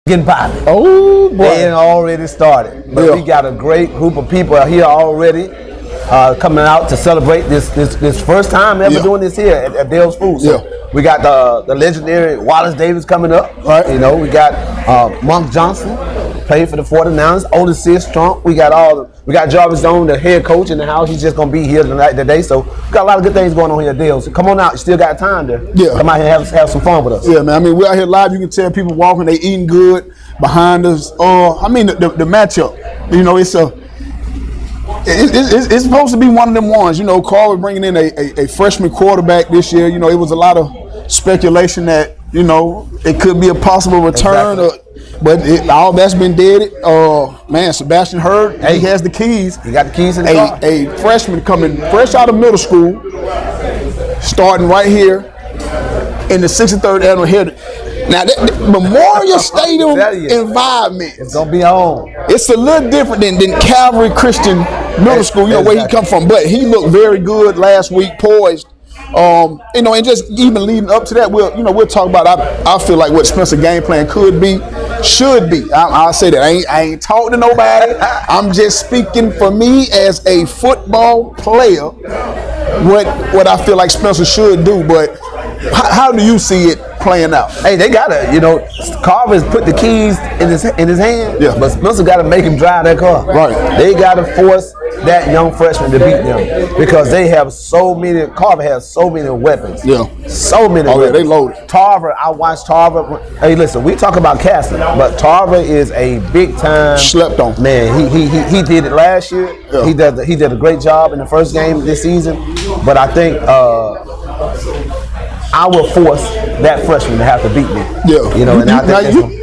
getting popping. Oh, boy. They ain't already started. But we got a great group of people here already coming out to celebrate this first time ever doing this here at Dell's Food. So we got the legendary Wallace Davis coming up. Right. You know, we got Monk Johnson, played for the 49ers, Otis Trump. We got Jarvis Stone, the head coach in the house. He's just gonna be here today. So we got a lot of good things going on here at Dell. So come on out, you still got time there. Yeah. Come out here and have some fun with us. Yeah, man. I mean, we're out here live. You can tell people walking, they eating good behind us. I mean, the matchup. You know, it's supposed to be one of them ones. You know, Carver bringing in a freshman quarterback this year. You know, it was a lot of speculation that, you know, it could be a possible return. Exactly. But all that's been dead. Man, Sebastian Hurd, he has the keys. He got the keys in the car. A freshman coming fresh out of middle school, starting right here in the 63rd annual Heritage. Now, that Memorial Stadium environment, it's gonna be on. It's a little different than Calvary Christian Middle School, you know, where he come from. But he looked very good last week, poised. You know, and just even leading up to that, we'll talk about. I feel like what Spencer's game plan could be, should be. I'll say that I ain't talking to nobody. I'm just speaking for me as a football player. What I feel like Spencer should do, but how do you see it playing out? Hey, they gotta, you know, Carver's put the keys in his hand, but Spencer gotta make him drive that car. Right. They gotta force that young freshman to beat them because they have Carver has so many weapons. Yeah. So many weapons. Yeah, they loaded. Tarver, I watched Tarver. Hey, listen, we talk about Castle, but Tarver is a big time. Slept on. Man, he did it last year. Yeah. He did a great job in the first game this season, but I think I will force that freshman to have to beat me. Yeah, you know.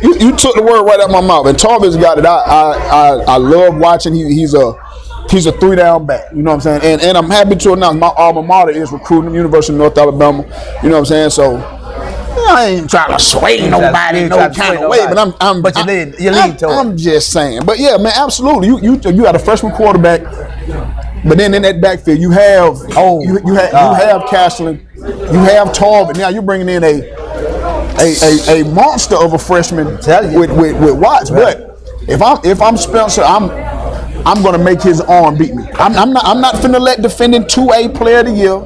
You took the word right out of my mouth. And Tarver's got it. I love watching. He's a 3-down back. You know what I'm saying? And I'm happy to announce my alma mater is recruiting, University of North Alabama. You know what I'm saying? So I ain't trying to sway nobody no kind of way, but I'm just saying. But yeah, man, absolutely. You got a freshman quarterback. But then in that backfield, you have you have Cashland, you have Tarver. Now you're bringing in a monster of a freshman with Watts. Right. But if I'm Spencer, I'm gonna make his arm beat me. I'm not finna let defending 2A player of the year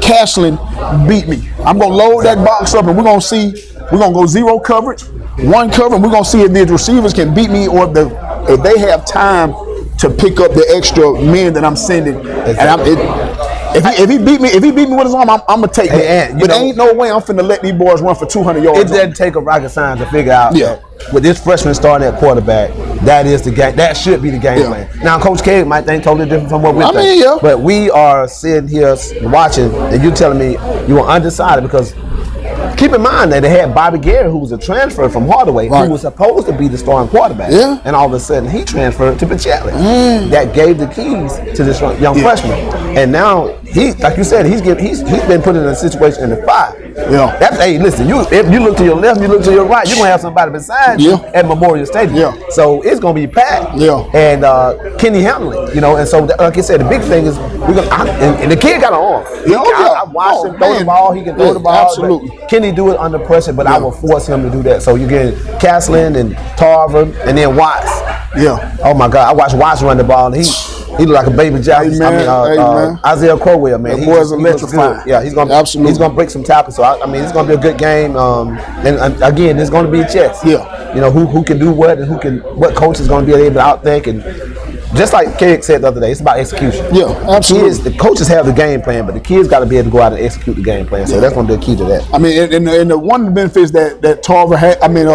Cashland beat me. I'm gonna load that box up and we're gonna go zero coverage, one cover, and we're gonna see if these receivers can beat me or if they have time to pick up the extra men that I'm sending. Exactly. And if he beat me with his arm, I'm gonna take that. But ain't no way I'm finna let these boys run for 200 yards. It doesn't take a rocket science to figure out that with this freshman starting at quarterback, that is the game. That should be the game plan. Now, Coach K might think totally different from what we think. But we are sitting here watching, and you telling me you are undecided because. Keep in mind that they had Bobby Gary, who was a transfer from Hardaway, who was supposed to be the starting quarterback. Yeah. And all of a sudden, he transferred to Pichelli. That gave the keys to this young freshman. And now, like you said, he's been put in a situation in the 5. Yeah. That's, hey, listen, if you look to your left, you look to your right, you're going to have somebody beside you at Memorial Stadium. Yeah. So it's going to be packed. Yeah. And can he handle it? You know, and so, like I said, the big thing is, and the kid got an arm. I watched him throw the ball, he can throw the ball. Absolutely. Can he do it under pressure? But I will force him to do that. So you get Cashland and Tarver and then Watts. Yeah. Oh my God, I watched Watts run the ball and he looked like a baby Jackson. Isaiah Crowell, man. That boy's electrifying. Yeah, he's gonna break some tackles. So I mean, it's gonna be a good game. And again, it's gonna be a chess. Yeah. You know who can do what and what coach is gonna be able to outthink and. Just like Kerrick said the other day, it's about execution. Yeah, absolutely. The coaches have the game plan, but the kids got to be able to go out and execute the game plan. So that's going to be the key to that. I mean, and the one of the benefits that Tarver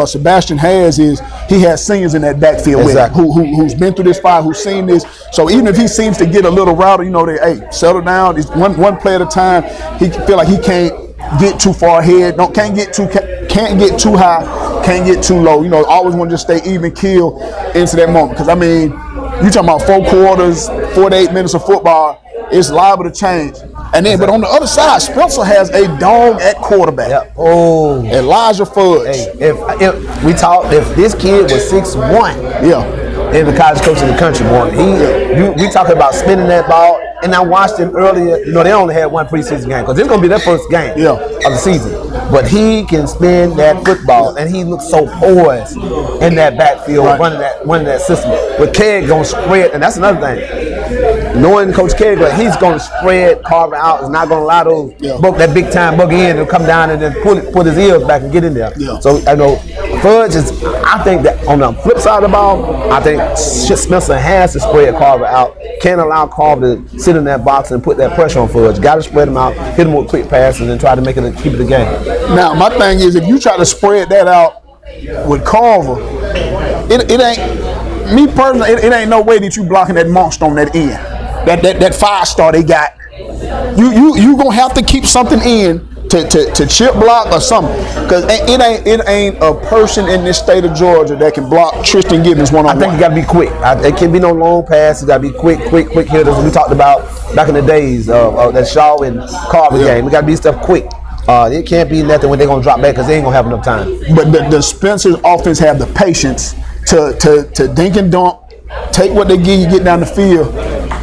Sebastian has is he has seniors in that backfield with him who's been through this fire, who's seen this. So even if he seems to get a little rowdy, you know, settle down. It's one play at a time. He feel like he can't get too far ahead. Can't get too high. Can't get too low. You know, always want to just stay even keel into that moment. Because I mean. You talking about 4 quarters, 4 to 8 minutes of football, it's liable to change. And then, but on the other side, Spencer has a dog at quarterback. Yep. Oh, Elijah Fudge. Hey, if this kid was 6'1", the college coach in the country, boy, we talking about spinning that ball. and I watched him earlier. You know, they only had one preseason game because this is gonna be their first game of the season. But he can spin that football, and he looks so poised in that backfield, running that system. With Keg gonna spread, and that's another thing. Knowing Coach Keg, he's gonna spread Carver out. He's not gonna allow those that big time buggy in to come down and then put his ears back and get in there. So I know Fudge is. I think that on the flip side of the ball, I think Spencer has to spread Carver out. Can't allow Carver to sit in that box and put that pressure on Fudge. Got to spread him out, hit him with quick passes, and try to make it keep it a game. Now, my thing is, if you try to spread that out with Carver, it ain't me personally. It ain't no way that you blocking that monster on that end. That 5-star they got. You gonna have to keep something in to chip block or something, because it ain't a person in this state of Georgia that can block Tristan Gibbons one-on-one. I think you got to be quick. It can't be no long passes. You got to be quick hitters. We talked about back in the days of that Shaw and Carver game. We got to be stuff quick. It can't be nothing when they're gonna drop back because they ain't gonna have enough time. But the Spencer's offense have the patience to dink and dunk, take what they give you, get down the field.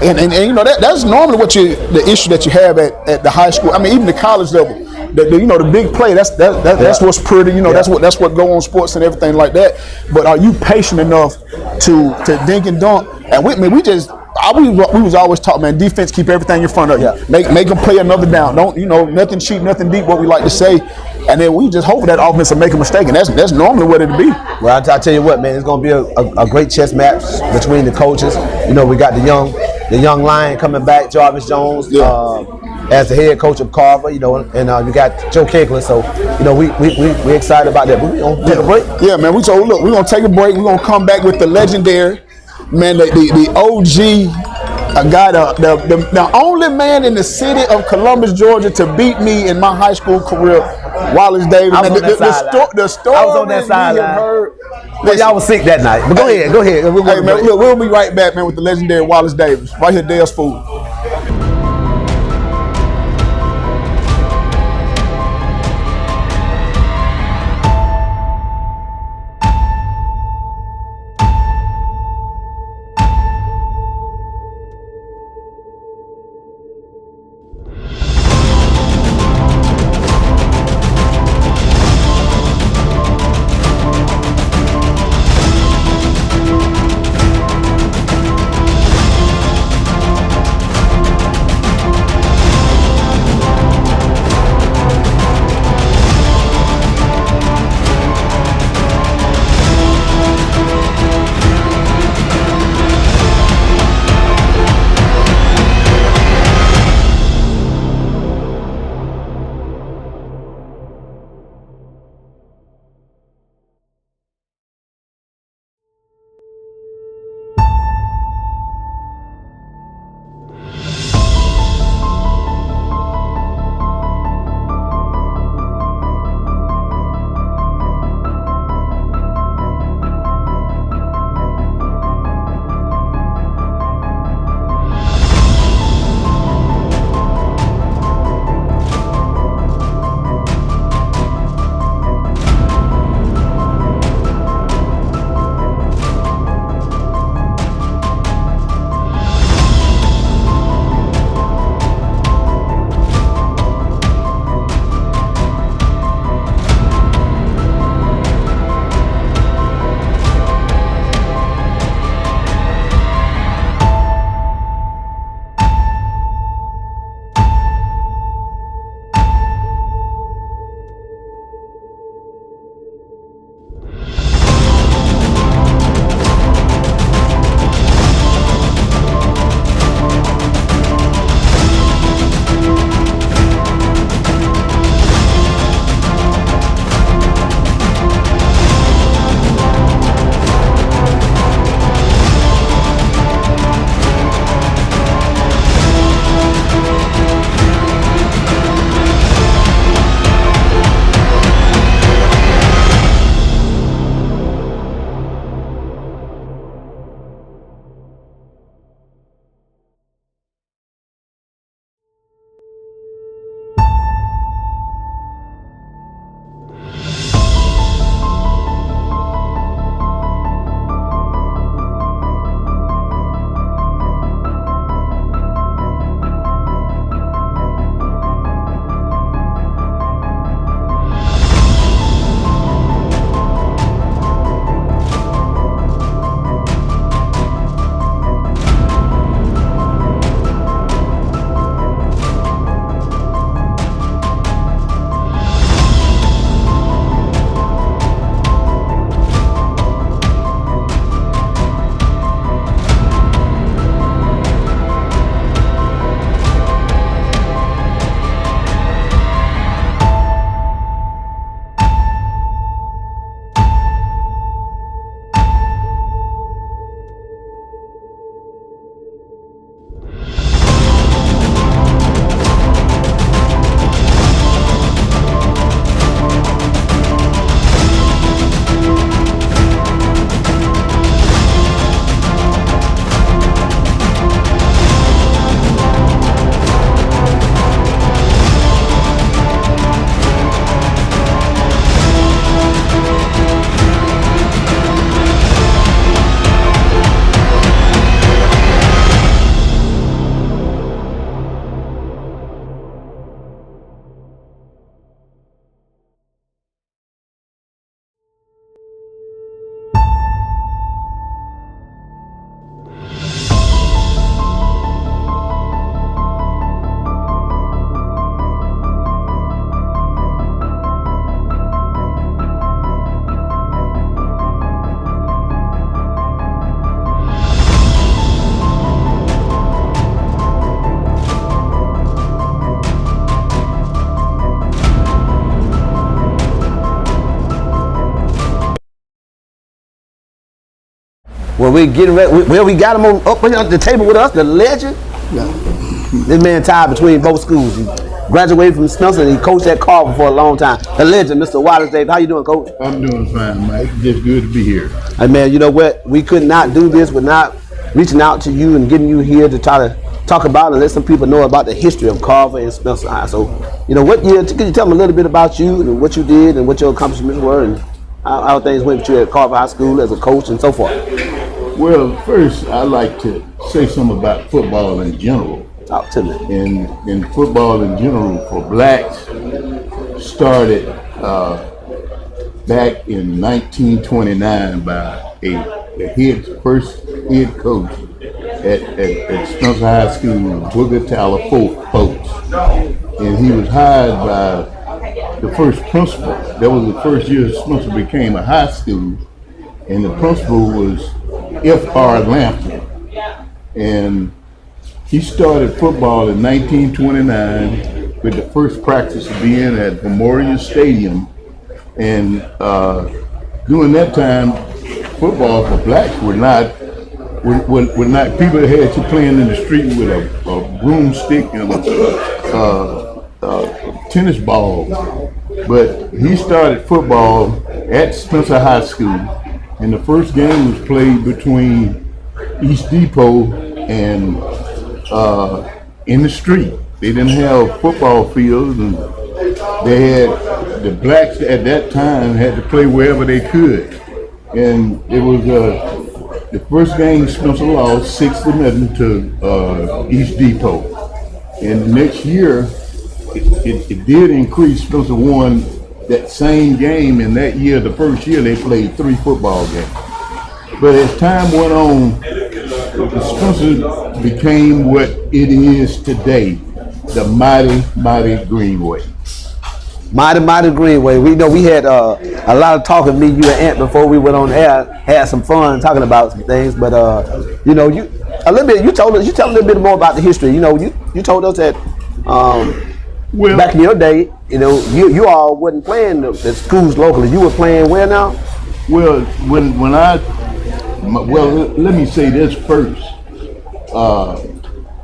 And you know that's normally the issue that you have at the high school. I mean, even the college level. The big play. That's what's pretty. You know, that's what go on sports and everything like that. But are you patient enough to dink and dunk? And we was always taught, man, defense, keep everything in front of you. Make them play another down. Don't nothing cheap, nothing deep. What we like to say. And then we just hope that offense will make a mistake, and that's normally what it'll be. Well, I tell you what, man, it's gonna be a great chess match between the coaches. You know, we got the young lion coming back, Jarvis Jones, as the head coach of Carver. You know, and we got Joe Kegler. So, you know, we excited about that. But we gonna take a break. Yeah, man. We're gonna take a break. We're gonna come back with the legendary, man, the OG. I got the only man in the city of Columbus, Georgia, to beat me in my high school career, Wallace Davis. The story I was on that sideline. Well, y'all was sick that night. But go ahead. Hey, man, we'll be right back, man, with the legendary Wallace Davis. Right here, Dell's Food. Well, we getting ready. We got him up on the table with us, the legend. Yeah. This man tied between both schools. He graduated from Spencer and he coached at Carver for a long time. The legend, Mr. Wallace Davis. How you doing, Coach? I'm doing fine, Mike. Just good to be here. Hey, man, you know what? We could not do this without reaching out to you and getting you here to try to talk about and let some people know about the history of Carver and Spencer High. So, you know, what year? Can you tell them a little bit about you and what you did and what your accomplishments were and how things went with you at Carver High School as a coach and so forth? Well, first, I'd like to say something about football in general. Talk to me. And football in general for blacks started back in 1929 by the first head coach at Spencer High School, Booger Tyler Folks. And he was hired by the first principal. That was the first year Spencer became a high school. And the principal was F.R. Lampton. And he started football in 1929 with the first practice being at Memorial Stadium. And during that time, football for blacks were not people that had you playing in the street with a broomstick and a tennis ball. But he started football at Spencer High School, and the first game was played between East Depot and in the street. They didn't have football fields, and the blacks at that time had to play wherever they could. And it was the first game Spencer lost 6-0 to East Depot. And the next year, it did increase. Spencer won that same game, and that year, the first year, they played 3 football games. But as time went on, Spencer became what it is today, the mighty Greenway. Mighty Greenway. We know we had a lot of talk with me, you and Ant before we went on air. Had some fun talking about some things, but you know, you tell a little bit more about the history. You know, you told us that back in your day, you know, you all wasn't playing the schools locally. You were playing where now? Well, let me say this first.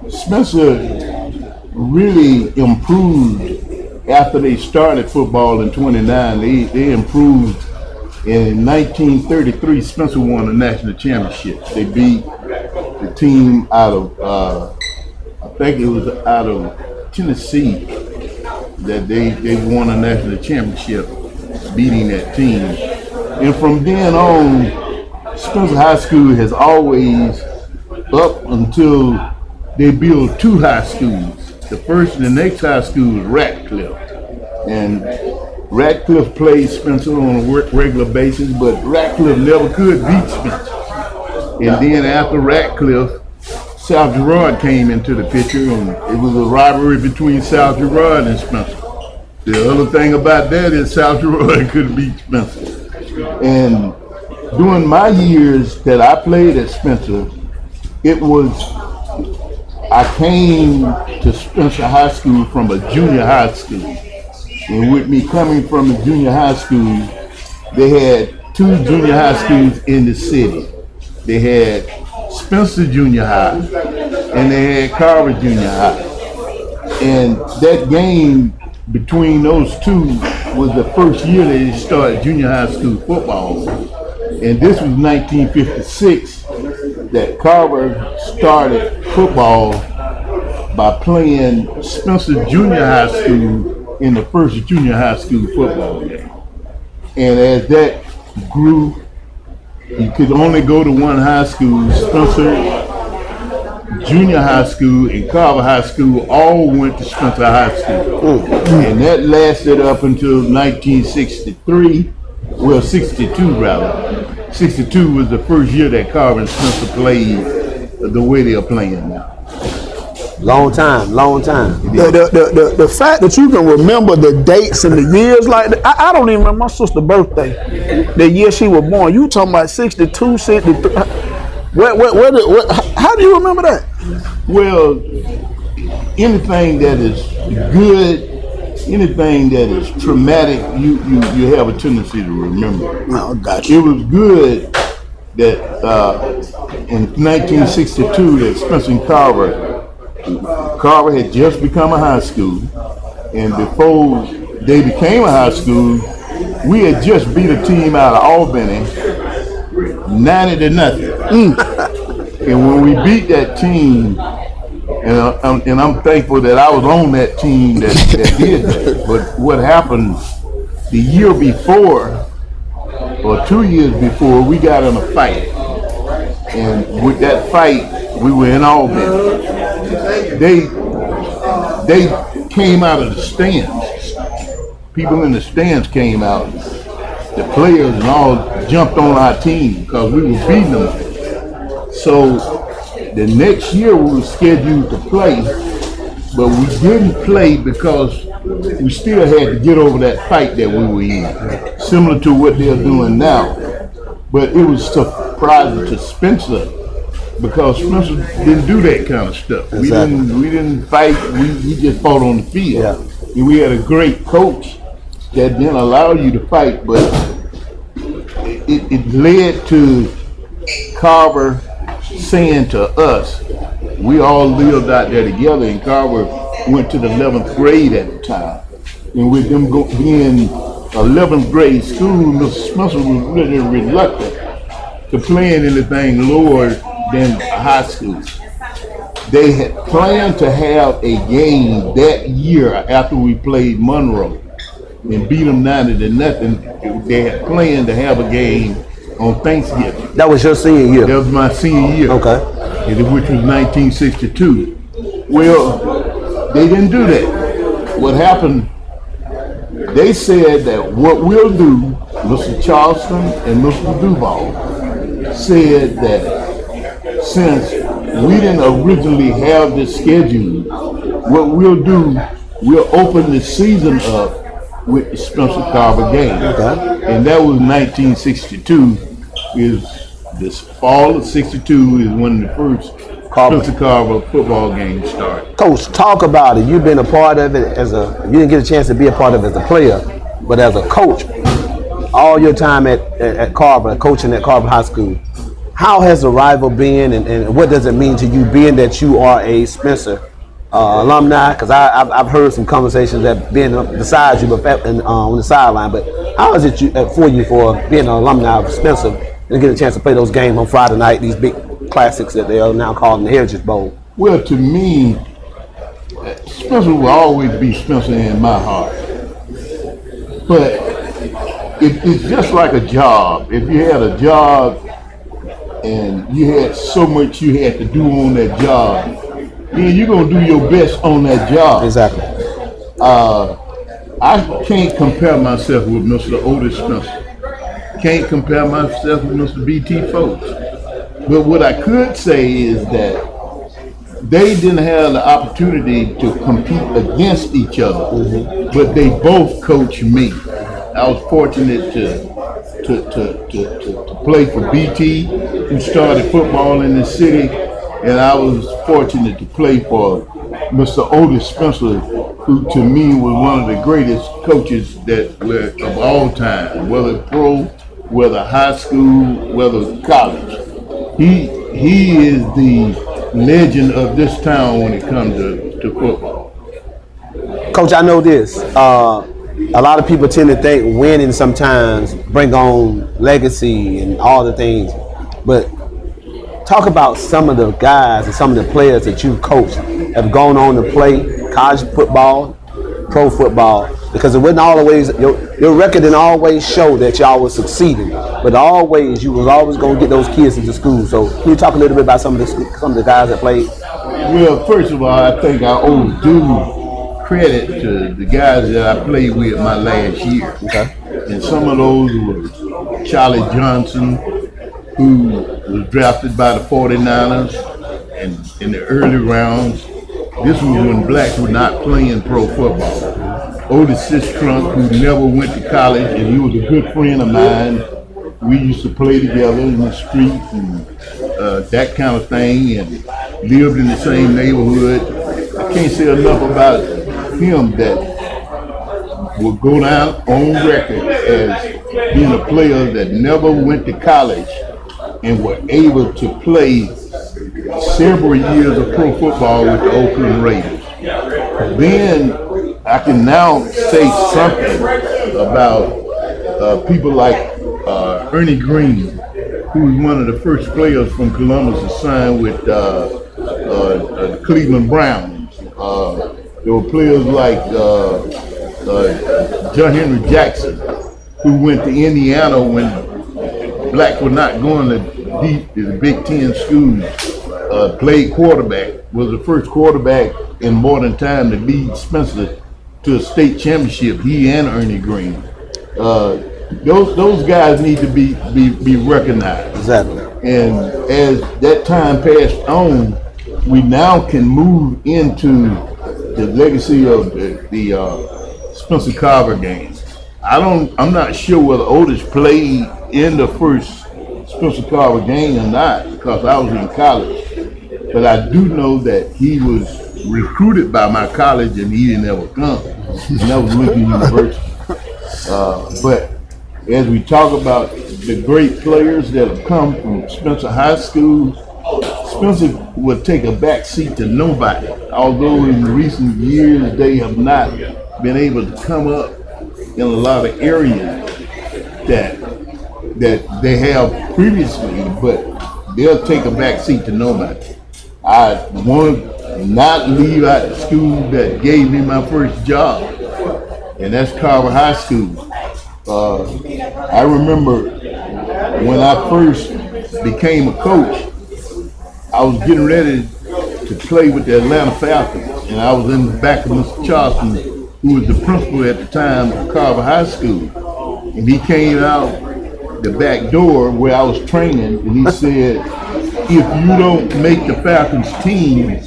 Spencer really improved after they started football in 29. They improved. In 1933, Spencer won a national championship. They beat the team out of, I think it was out of Tennessee, that they won a national championship, beating that team. And from then on, Spencer High School has always, up until they built 2 high schools. The first and the next high school was Ratcliffe. And Ratcliffe played Spencer on a regular basis, but Ratcliffe never could beat Spencer. And then after Ratcliffe, South Girard came into the picture, and it was a rivalry between South Girard and Spencer. The other thing about that is South Girard couldn't beat Spencer. And during my years that I played at Spencer, I came to Spencer High School from a junior high school. And with me coming from a junior high school, they had 2 junior high schools in the city. They had Spencer Junior High and they had Carver Junior High. And that game between those 2 was the first year they started junior high school football. And this was 1956 that Carver started football by playing Spencer Junior High School in the first junior high school football game. And as that grew, you could only go to one high school. Spencer Junior High School and Carver High School all went to Spencer High School. And that lasted up until 1963, well 62 rather. 62 was the first year that Carver and Spencer played the way they're playing now. Long time. The fact that you can remember the dates and the years like that, I don't even remember my sister's birthday, the year she was born. You talking about 62, 63. How do you remember that? Well, anything that is good, anything that is traumatic, you have a tendency to remember. No, gotcha. It was good that in 1962 that Spencer and Carver had just become a high school, and before they became a high school, we had just beat a team out of Albany 90-0. And when we beat that team, and I'm thankful that I was on that team that did that. But what happened the year before, or 2 years before, we got in a fight. And with that fight, we were in Albany. They came out of the stands. People in the stands came out. The players and all jumped on our team because we were beating them. So the next year we were scheduled to play, but we didn't play because we still had to get over that fight that we were in, similar to what they're doing now. But it was surprising to Spencer because Spencer didn't do that kind of stuff. Exactly. We didn't fight. We just fought on the field. Yeah. And we had a great coach that didn't allow you to fight, but it led to Carver saying to us, we all lived out there together, and Carver went to the 11th grade at the time. And with them being 11th grade school, Mr. Spencer was really reluctant to playing anything lower than high school. They had planned to have a game that year after we played Monroe and beat them 90-0. They had planned to have a game on Thanksgiving. That was your senior year? That was my senior year. Okay. Which was 1962. Well, they didn't do that. What happened, they said that what we'll do, Mr. Charleston and Mr. Duval said that since we didn't originally have this schedule, what we'll do, we'll open the season up with the Spencer Carver game. Okay. And that was 1962. Is this fall of '62 is when the first Spencer Carver football game started. Coach, talk about it. You've been a part of it you didn't get a chance to be a part of it as a player, but as a coach, all your time at Carver, coaching at Carver High School. How has the rival been, and what does it mean to you, being that you are a Spencer alumni? Because I've heard some conversations that being beside you, but on the sideline. But how is it for you for being an alumni of Spencer and get a chance to play those games on Friday night, these big classics that they are now calling the Heritage Bowl? Well, to me, Spencer will always be Spencer in my heart. But it's just like a job. If you had a job and you had so much you had to do on that job, then you're going to do your best on that job. Exactly. I can't compare myself with Mr. Otis Spencer. Can't compare myself with Mr. B.T. Folks. But what I could say is that they didn't have the opportunity to compete against each other, but they both coached me. I was fortunate to play for BT, who started football in the city, and I was fortunate to play for Mr. Otis Spencer, who to me was one of the greatest coaches that were of all time, whether pro, whether high school, whether college. He is the legend of this town when it comes to football. Coach, I know this. A lot of people tend to think winning sometimes bring on legacy and all the things, but talk about some of the guys and some of the players that you've coached have gone on to play college football, pro football, because it wasn't always your record didn't always show that y'all was succeeding, but always you was always going to get those kids into school. So can you talk a little bit about some of the guys that played? Well, first of all, I think I owe due credit to the guys that I played with my last year. Okay. And some of those were Charlie Johnson, who was drafted by the 49ers and in the early rounds. This was when blacks were not playing pro football. Otis Sistrunk, who never went to college, and he was a good friend of mine. We used to play together in the streets and that kind of thing, and lived in the same neighborhood. I can't say enough about him that will go down on record as being a player that never went to college, and were able to play several years of pro football with the Oakland Raiders. Then I can now say something about people like Ernie Green, who was one of the first players from Columbus to sign with the Cleveland Browns. There were players like John Henry Jackson, who went to Indiana when blacks were not going to the Big Ten schools. Played quarterback, was the first quarterback in modern time to lead Spencer to a state championship. He and Ernie Green. Those guys need to be recognized. Exactly. And as that time passed on, we now can move into the legacy of the Spencer Carver game. I'm not sure whether Otis played in the first Spencer Carver game or not, because I was in college. But I do know that he was recruited by my college and he didn't ever come. And that was Lincoln University. But as we talk about the great players that have come from Spencer High School, Spencer would take a back seat to nobody. Although in recent years they have not been able to come up in a lot of areas that they have previously, but they'll take a back seat to nobody. I want to not leave out the school that gave me my first job, and that's Carver High School. I remember when I first became a coach, I was getting ready to play with the Atlanta Falcons, and I was in the back of Mr. Charleston, who was the principal at the time of Carver High School, and he came out the back door where I was training, and he said, "If you don't make the Falcons team,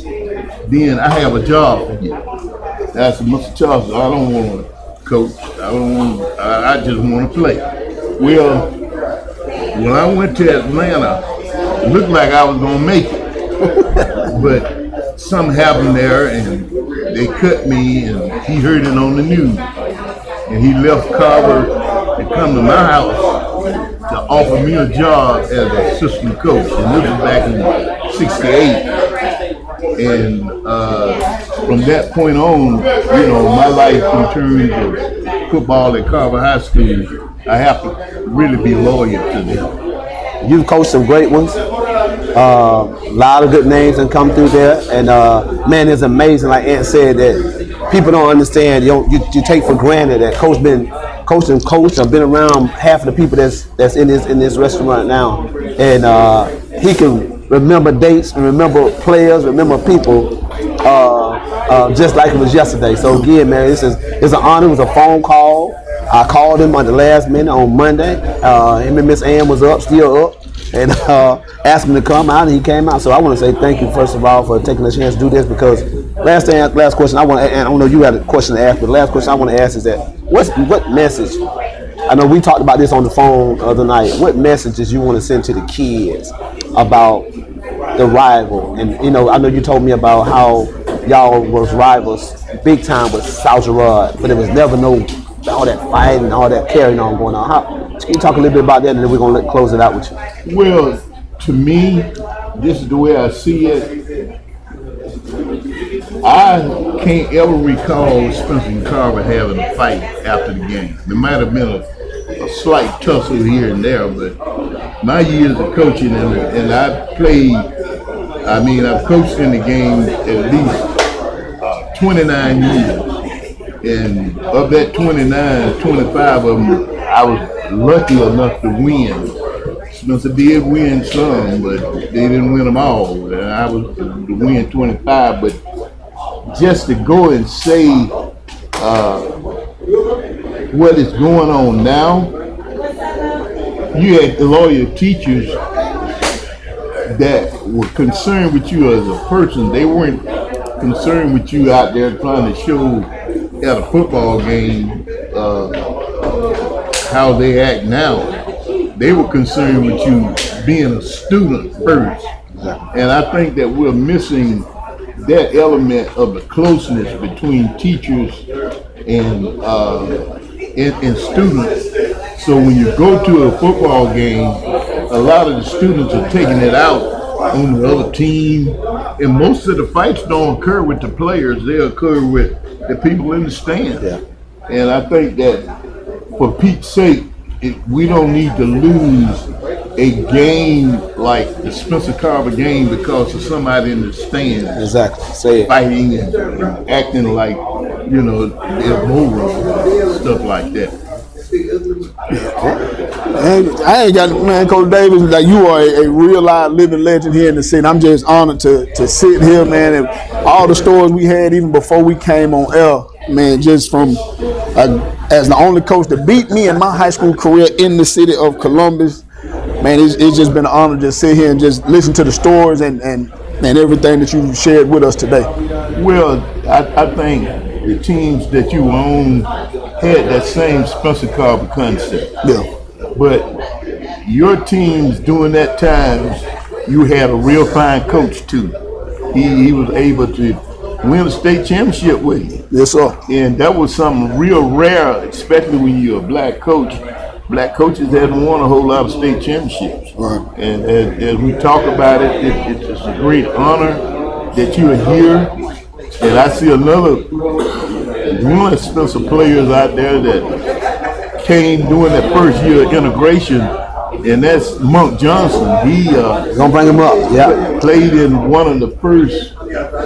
then I have a job for you." I said, "Mr. Charleston, I don't want to coach. I just want to play." Well, when I went to Atlanta, it looked like I was going to make it. But something happened there, and they cut me, and he heard it on the news. And he left Carver to come to my house to offer me a job as an assistant coach. And this was back in '68. And from that point on, my life in terms of football at Carver High School, I have to really be loyal to them. You've coached some great ones. A lot of good names have come through there. And man, it's amazing, like Ant said, that people don't understand. You take for granted that coach been coaching or been around half of the people that's in this restaurant now. And he can remember dates and remember players, remember people just like it was yesterday. So again, man, it's an honor. It was a phone call. I called him on the last minute on Monday. Him and Miss Ann was still up, and asked him to come out, and he came out. So I want to say thank you, first of all, for taking the chance to do this, because last question I don't know you had a question to ask, but the last question I want to ask is that what message, I know we talked about this on the phone the other night, what messages you want to send to the kids about the rival? And I know you told me about how y'all was rivals big time with South Gerard, but it was never all that fighting and all that carrying on going on. Can you talk a little bit about that, and then we're going to close it out with you? Well, to me, this is the way I see it. I can't ever recall Spencer and Carver having a fight after the game. There might have been a slight tussle here and there, but my years of coaching, and I've coached in the game at least 29 years. And of that 29, 25 of them, I was lucky enough to win. Spencer did win some, but they didn't win them all. And I was to win 25. But just to go and say what is going on now, you had loyal teachers that were concerned with you as a person. They weren't concerned with you out there trying to show at a football game how they act now. They were concerned with you being a student first. And I think that we're missing that element of the closeness between teachers and students. So when you go to a football game, a lot of the students are taking it out on the other team, and most of the fights don't occur with the players; they occur with the people in the stands. Yeah. And I think that for Pete's sake, we don't need to lose a game like the Spencer Carver game because of somebody in the stands. Exactly. Say it. Fighting and acting like, immoral, stuff like that. I ain't got, man, Coach Davis, like you are a real live living legend here in the city. I'm just honored to sit here, man, and all the stories we had even before we came on air, man, just from as the only coach to beat me in my high school career in the city of Columbus, man, it's just been an honor to sit here and just listen to the stories and everything that you shared with us today. Well, I think the teams that you own had that same Spencer Carver concept. Yeah. But your teams during that time, you had a real fine coach too. He was able to win a state championship with you. Yes, sir. And that was something real rare, especially when you're a black coach. Black coaches haven't won a whole lot of state championships. Right. And as we talk about it, it's a great honor that you are here. And I see another one of Spencer players out there that came during that first year of integration, and that's Monk Johnson. He Gonna bring him up. Yeah. played in one of the first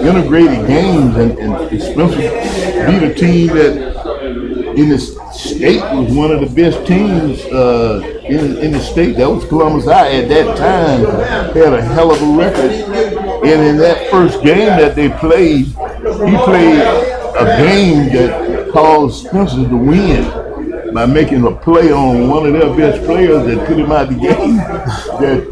integrated games, and Spencer beat a team that in the state was one of the best teams in the state. That was Columbus High at that time, had a hell of a record. And in that first game that they played, he played a game that caused Spencer to win by making a play on one of their best players that put him out the game that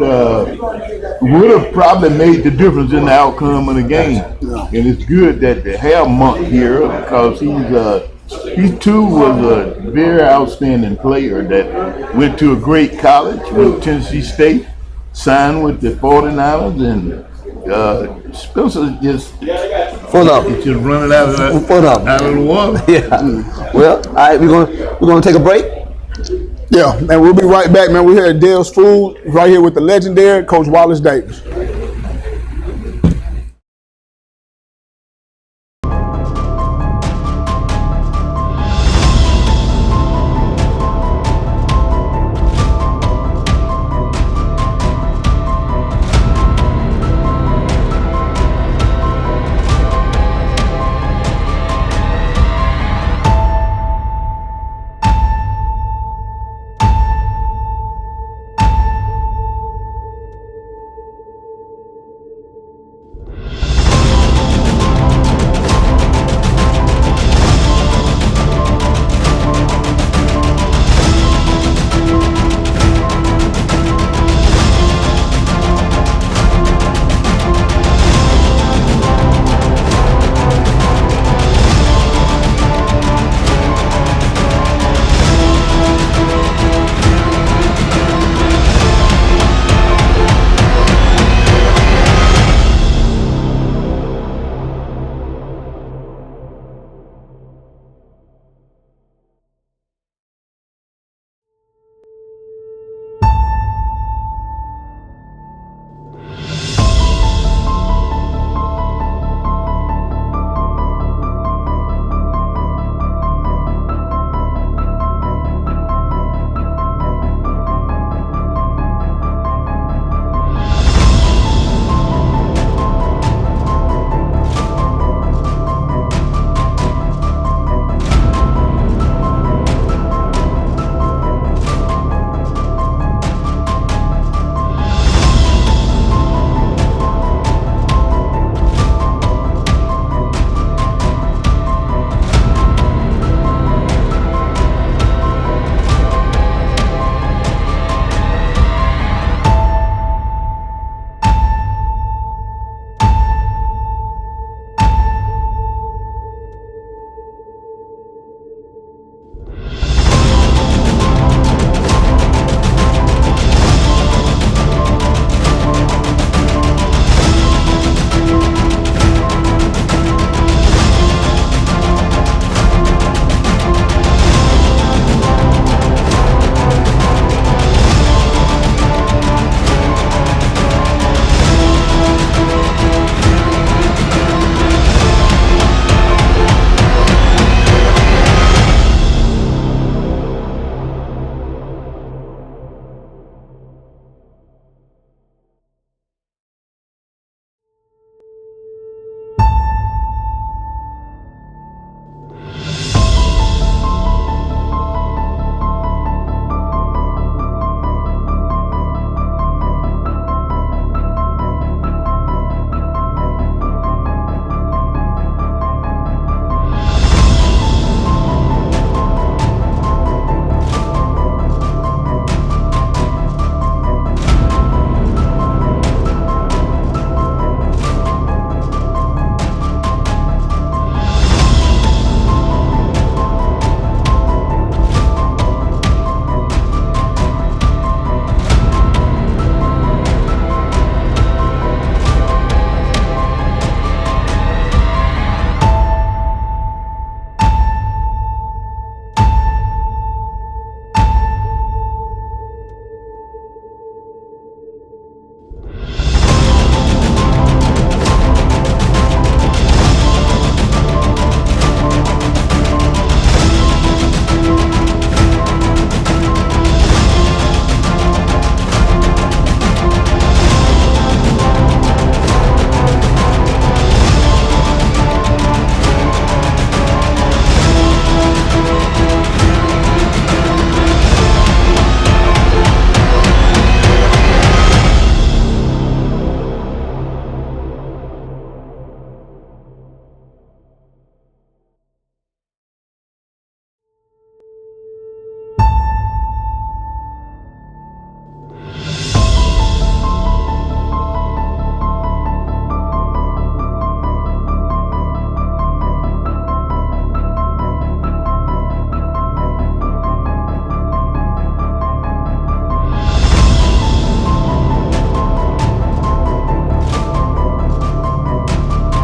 would have probably made the difference in the outcome of the game. And it's good that they have Monk here because he too was a very outstanding player that went to a great college, went to Tennessee State, signed with the 49ers, and Spencer just Full up. It's just running out of the water. Yeah. Well, all right, we're gonna take a break. Yeah, man, we'll be right back, man. We're here at Dell's Food, right here with the legendary Coach Wallace Davis.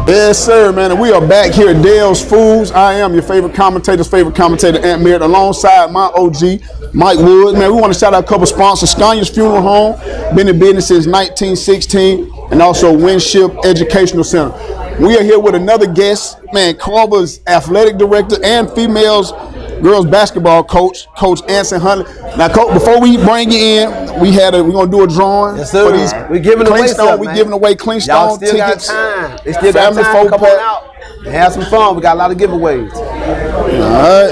Yes, sir, man. And we are back here at Dell's Foods. I am your favorite commentator, Ant Merritt, alongside my OG, Mike Woods. Man, we want to shout out a couple sponsors. Scania's Funeral Home, been in business since 1916, and also Winship Educational Center. We are here with another guest, man, Carver's athletic director and girls basketball coach, Coach Anson Huntley. Now, Coach, before we bring you in, we're gonna do a drawing. Yes, sir. For these We're giving away stuff, We're giving away Clean Stone still tickets. got time. They still got time to come on out and have some fun. We got a lot of giveaways. All right.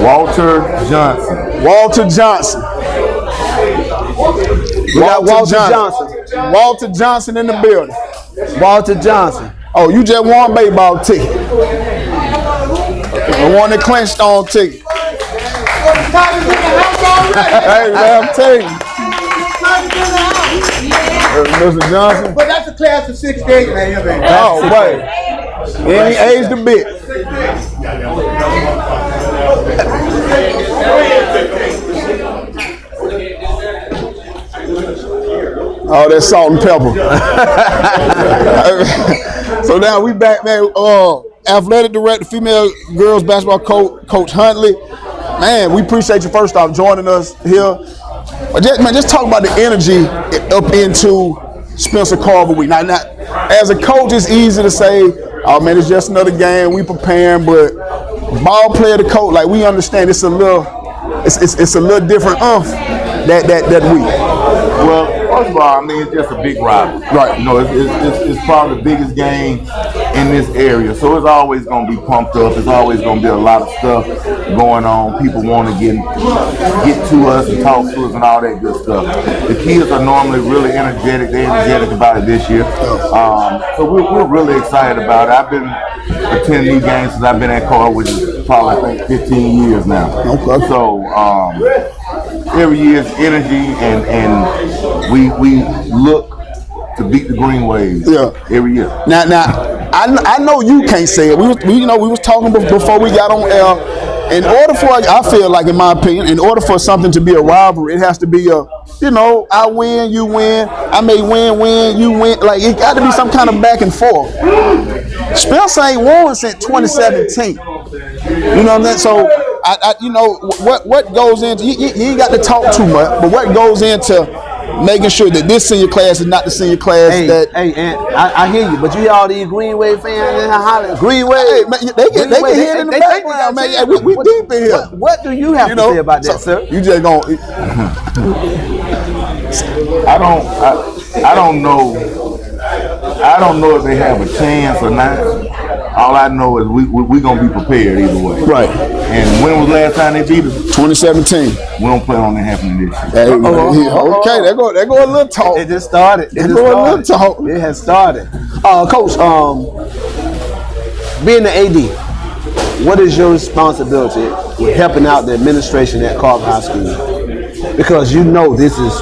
Walter Johnson. We got Walter Johnson. Walter Johnson in the building. Walter Johnson. Oh, you just won a baseball ticket. I won the Clean Stone ticket. Hey, man, I'm telling you. Mr. Johnson. But that's a class of 68, man. Oh, wait. Any age to bit. Oh, that's salt and pepper. So now we back, man. Athletic director, female girls basketball coach Huntley. Man, we appreciate you first off joining us here. Just talk about the energy up into Spencer Carver week. Now, as a coach, it's easy to say, "Oh man, it's just another game. We preparing," but ball player to coach, like we understand, it's a little different that week. Well, first of all, I mean, it's just a big rivalry. Right. You know, it's probably the biggest game in this area. So it's always going to be pumped up. It's always going to be a lot of stuff going on. People want to get to us and talk to us and all that good stuff. The kids are normally really energetic. They're energetic about it this year. So we're really excited about it. I've been attending these games since I've been at Carver, which is probably, I think, 15 years now. Okay. So every year is energy, and we look to beat the Green Waves every year. Now, I know you can't say it. We was talking before we got on air. In order for, I feel like, in my opinion, in order for something to be a rivalry, it has to be I win, you win. I may win, you win. Like, it got to be some kind of back and forth. Spencer ain't won since 2017. You know what I'm saying? So, what goes into, you ain't got to talk too much, but what goes into making sure that this senior class is not the senior class Ant, I hear you, but you hear all these Green Wave fans in hollering, Green Wave. Hey, man, they can hear it in the background, man. Yeah, we deep in here. What do you have to say about that, sir? You just gonna. I don't know if they have a chance or not. All I know is we gonna be prepared either way. Right. And when was the last time they beat us? 2017. We don't plan on that happening this year. Hey, okay, there go a little talk. It just started. It little talk. It has started. Coach, being the AD, what is your responsibility with helping out the administration at Carver High School? Because this is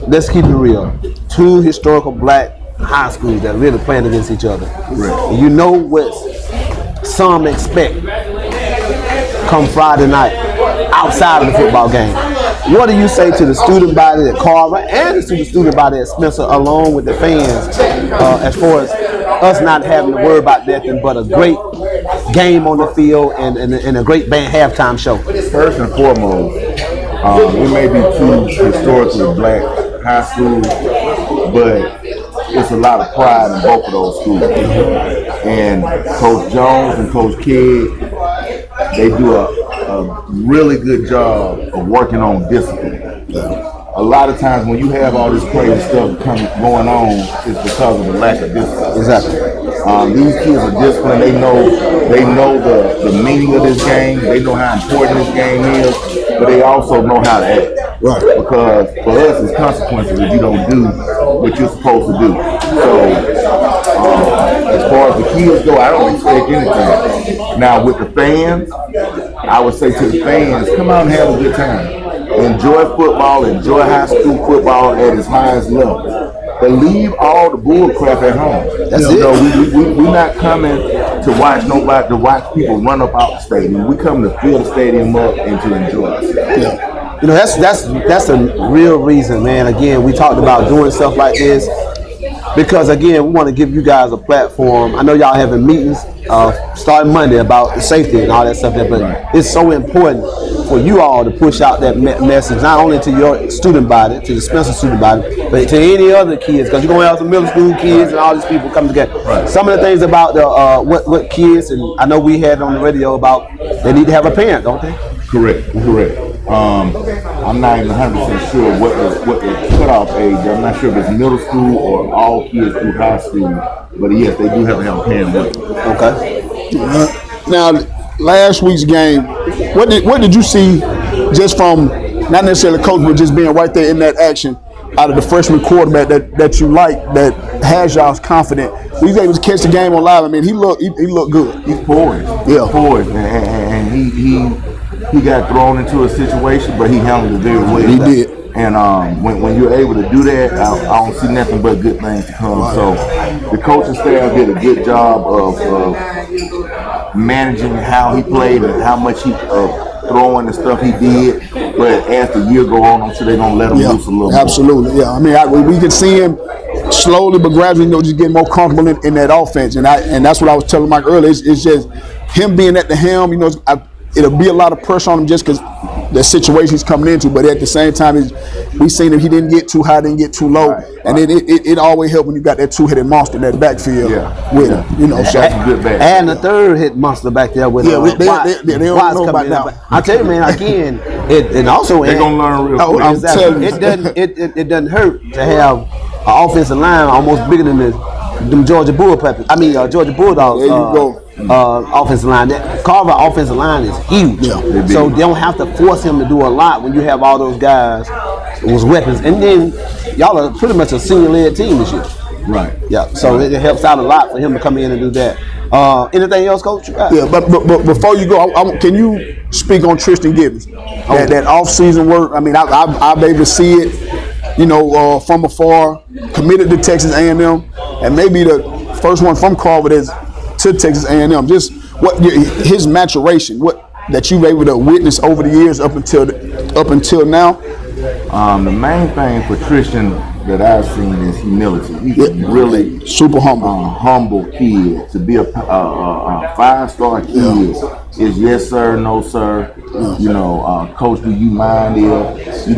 let's keep it real, two historical black high schools that really playing against each other. Right. And you know what some expect come Friday night outside of the football game. What do you say to the student body at Carver and to the student body at Spencer, along with the fans, as far as us not having to worry about nothing but a great game on the field and a great band halftime show? First and foremost, we may be two historically black high schools, but it's a lot of pride in both of those schools. And Coach Jones and Coach Kidd, they do a really good job of working on discipline. A lot of times when you have all this crazy stuff going on, it's because of the lack of discipline. Exactly. These kids are disciplined. They know the meaning of this game. They know how important this game is, but they also know how to act. Right. Because for us, it's consequences if you don't do what you're supposed to do. So, as far as the kids go, I don't expect anything. Now, with the fans, I would say to the fans, come out and have a good time. Enjoy football, enjoy high school football at its highest level. But leave all the bull crap at home. That's it. We're not coming to watch people run up out the stadium. We come to fill the stadium up and to enjoy ourselves. Yeah. That's a real reason, man. Again, we talked about doing stuff like this. because again, we want to give you guys a platform. I know y'all having meetings starting Monday about the safety and all that stuff there, but it's so important for you all to push out that message, not only to your student body, to the Spencer student body, but to any other kids, because you're going to have some middle school kids and all these people come together. Some of the things about the what kids, and I know we had on the radio about they need to have a parent, don't they? Correct. I'm not even 100% sure what the cutoff age. I'm not sure if it's middle school or all kids through high school. But yes, they do have to have a parent with them. Okay. Now, last week's game, what did you see just from not necessarily coach, but just being right there in that action out of the freshman quarterback that you like, that has y'all confident? He was able to catch the game on live. I mean, he looked good. He's poised. Yeah. He's poised, and he got thrown into a situation, but he handled it very well. He did. And when you're able to do that, I don't see nothing but good things to come. Right. So the coaching staff did a good job of managing how he played and how much he throwing the stuff he did. But as the year go on, I'm sure they're gonna let him loose a little. Absolutely, more. Yeah. I mean, we can see him slowly but gradually, just getting more comfortable in that offense. And that's what I was telling Mike earlier. It's just him being at the helm. It'll be a lot of pressure on him just because the situation he's coming into, but at the same time, we seen him. He didn't get too high, didn't get too low, and it always helps when you got that two-headed monster in that backfield with him. So that's a good back. And the third-hit monster back there with they don't know about that. I tell you, man, again, and also they're gonna learn real quick. Exactly. It doesn't hurt to have an offensive line almost bigger than them Georgia Bulldogs. Georgia Bulldogs. There you go. Offensive line. That Carver offensive line is huge. Yeah. So they don't have to force him to do a lot when you have all those guys with weapons. And then y'all are pretty much a senior-led team this year. Right. Yeah. So it helps out a lot for him to come in and do that. Anything else, Coach? Yeah, but before you go, can you speak on Tristan Gibbons? That off-season work. I mean, I've been able to see it, from afar. Committed to Texas A&M, and maybe the first one from Carver that's to Texas A&M. Just his maturation, what that you've able to witness over the years up until now. The main thing for Tristan that I've seen is humility. He's a really super humble kid. To be a 5-star kid is yes sir, no sir. Coach, do you mind if? He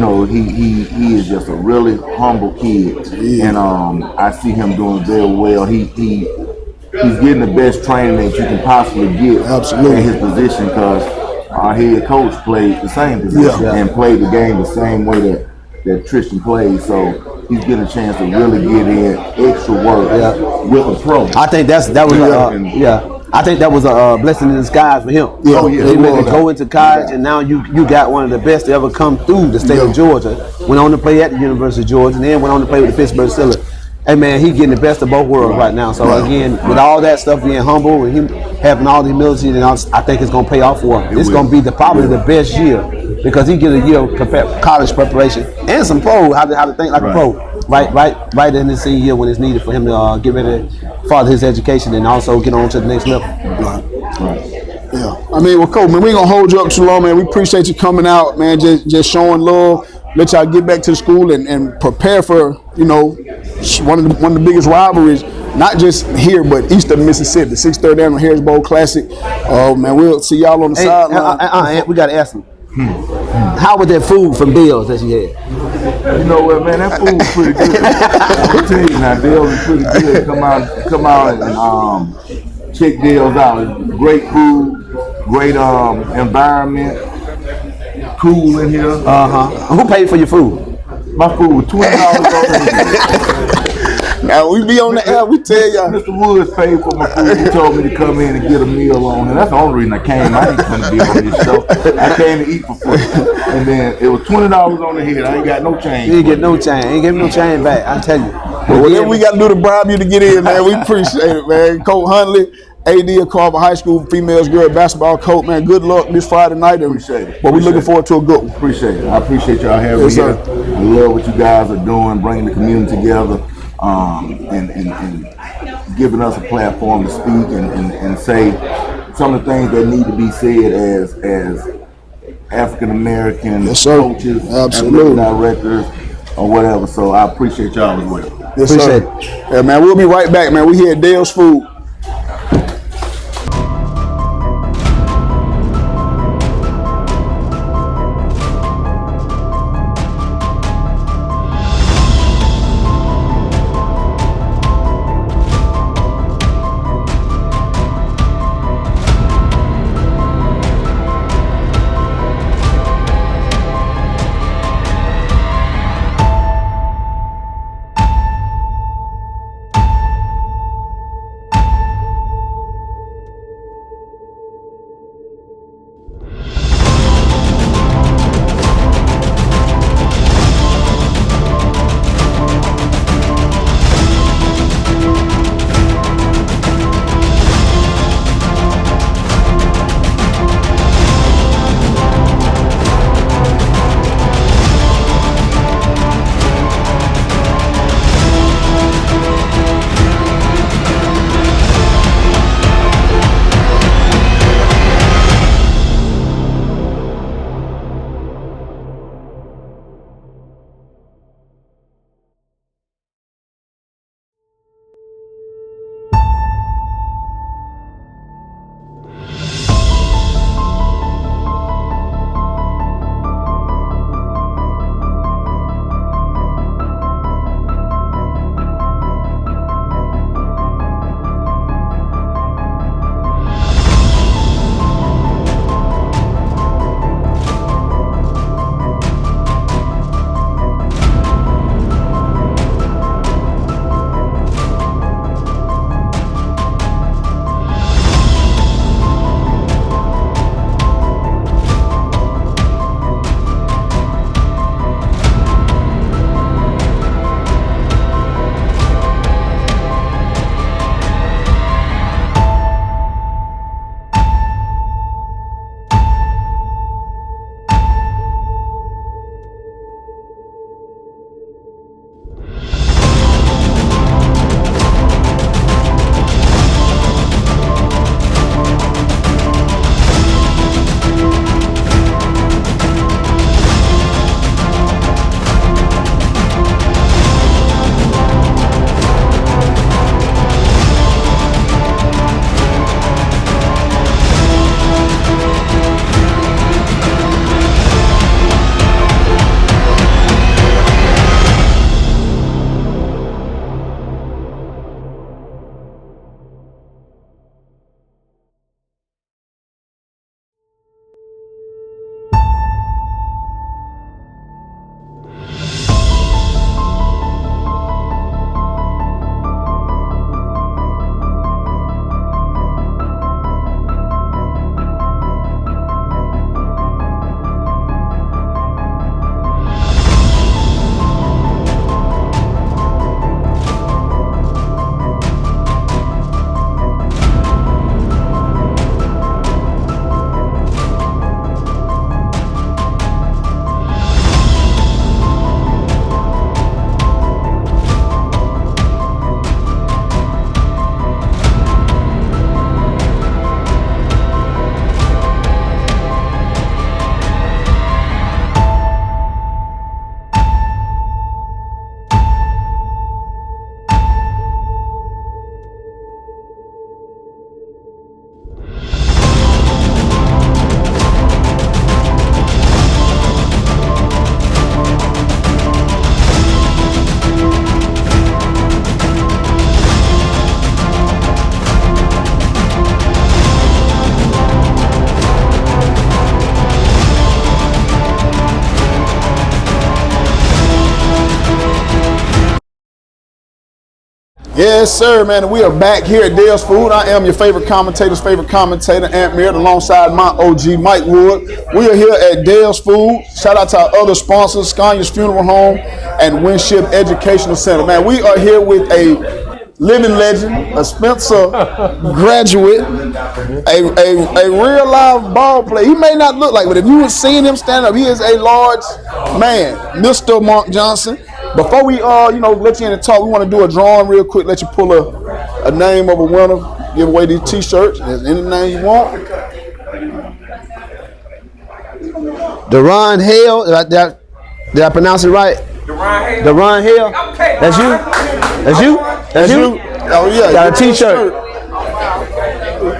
is just a really humble kid, and I see him doing very well. He's getting the best training that you can possibly get in his position, because our head coach played the same position and played the game the same way that Tristan plays. So he's getting a chance to really get in extra work with a pro. I think that was a blessing in disguise for him. Yeah. He made to go into college, and now you got one of the best to ever come through the state of Georgia. Went on to play at the University of Georgia, and then went on to play with the Pittsburgh Steelers. Hey man, he's getting the best of both worlds right now. So again, with all that stuff, being humble and him having all the humility, and I think it's going to pay off for him. It's going to be probably the best year, because he get a year of college preparation and some pro, how to think like a pro, right in his senior year when it's needed for him to get ready to further his education and also get on to the next level. Yeah. I mean, well, Coach, man, we ain't gonna hold you up too long, man. We appreciate you coming out, man. Just showing love. Let y'all get back to the school and prepare for, one of the biggest rivalries, not just here, but east of Mississippi, the 6th Annual Heritage Bowl Classic. Man, we'll see y'all on the sideline. We got to ask him. How was that food from Dell's that you had? You know what, man? That food was pretty good. I tell you now, Dell's is pretty good. Come out and check Dell's out. It's great food, great environment, cool in here. Who paid for your food? My food was $20 Now we be on the air, we tell y'all. Mr. Woods paid for my food. He told me to come in and get a meal on, and that's the only reason I came. I ain't gonna be on this show. I came to eat for free, and then it was $20 on the head. I ain't got no change. You ain't get no change. Ain't give me no change back. I tell you. Whatever we got to do to bribe you to get in, man, we appreciate it, man. Coach Huntley, AD of Carver High School females girls basketball coach, man. Good luck this Friday night. Appreciate it. But we're looking forward to a good one. Appreciate it. I appreciate y'all having me here. I love what you guys are doing, bringing the community together, and giving us a platform to speak and say some of the things that need to be said as African American coaches, absolutely, directors, or whatever. So I appreciate y'all as well. Yes, Appreciate sir. it. Yeah, man, we'll be right back, man. We here at Dell's Food. Yes, sir, man. We are back here at Dell's Food. I am your favorite commentator's favorite commentator, Ant Merritt, alongside my OG, Mike Woods. We are here at Dell's Food. Shout out to our other sponsors, Scania's Funeral Home and Winship Educational Center. Man, we are here with a living legend, a Spencer graduate, a real live ball player. He may not look like it, but if you had seen him stand up, he is a large man, Mr. Mark Johnson. Before we let you in and talk, we want to do a drawing real quick, let you pull a name of a winner, give away these t-shirts. There's any name you want. Deron Hale, did I pronounce it right? Deron Hale. Okay. That's you? That's you? That's you? Oh yeah. Got a t-shirt.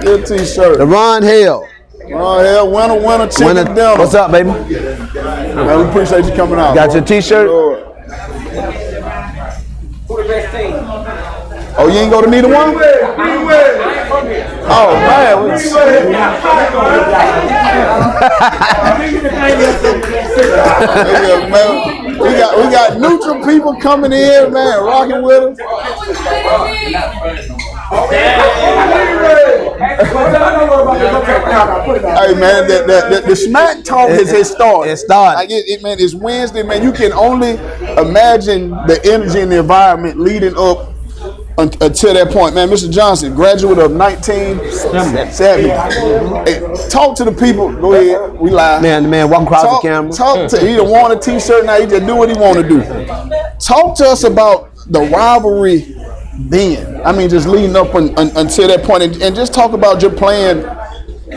Good t-shirt. The Ron Hale. Ron Hale, winner, chicken dinner. What's up, baby? Man, we appreciate you coming out. Got bro. your t-shirt? Lord. Oh, you ain't go to neither one? Oh man, we got neutral people coming in, man, rocking with us. Hey man, the smack talk has started. It started. Like man, it's Wednesday, man. You can only imagine the energy and the environment leading up until that point, man. Mr. Johnson, graduate of 1970. Hey, talk to the people. Go ahead. We live. Man, walking across the camera. Talk to. He don't want a t-shirt now. He just do what he want to do. Talk to us about the rivalry then. I mean, just leading up until that point, and just talk about your playing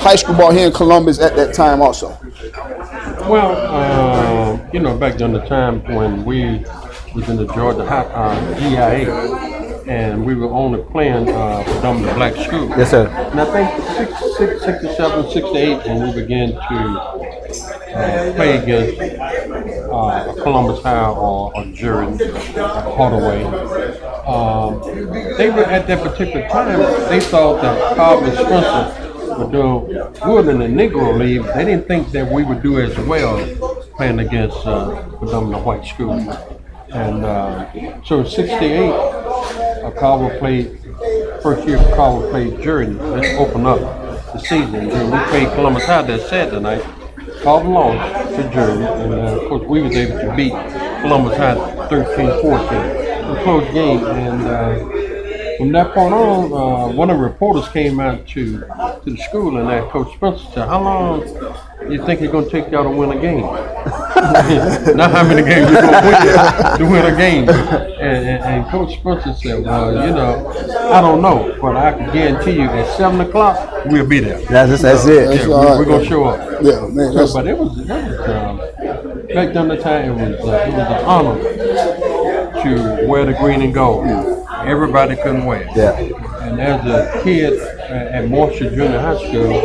high school ball here in Columbus at that time also. Well, back during the time when we was in the Georgia GIA, and we were only playing predominantly black schools. Yes, sir. And I think 67, 68, when we began to play against Columbus High or Jordan, Hardaway, they were at that particular time, they thought that Carver and Spencer were doing good in the Negro League. They didn't think that we would do as well playing against predominantly white schools. And so in 68, Carver played, first year Carver played Jordan. Let's open up the season. And we played Columbus High that Saturday night. Carver lost to Jordan. And of course we was able to beat Columbus High 13-14. It was a close game. And from that point on, one of the reporters came out to the school and asked Coach Spencer, said, how long do you think it's going to take y'all to win a game? Not how many games you're going to win a game. And Coach Spencer said, well, I don't know, but I can guarantee you at 7 o'clock, we'll be there. That's it. Yeah, we're going to show up. Yeah, man. But it was back during the time, it was an honor to wear the green and gold. Everybody couldn't wear it. Yeah. And as a kid at Marshall Junior High School,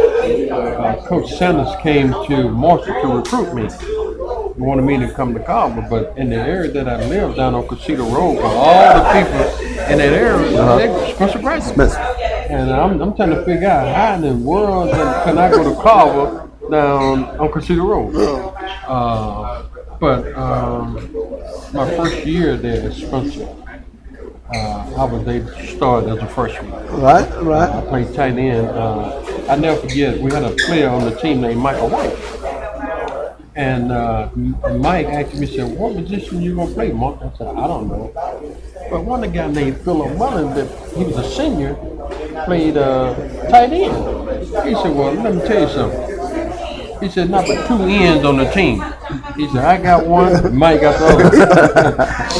Coach Sanders came to Marshall to recruit me. He wanted me to come to Carver, but in the area that I lived down on Casita Road, all the people in that area, they were Spencer graduates. And I'm trying to figure out how in the world can I go to Carver down on Casita Road. But my first year there at Spencer, I was able to start as a freshman. Right. I played tight end. I never forget, we had a player on the team named Michael White. And Mike asked me, said, what position you gonna play, Mark? I said, I don't know. But one of the guy named Philip Mullen, he was a senior, played tight end. He said, well, let me tell you something. He said, no, but 2 ends on the team. He said, I got one, Mike got the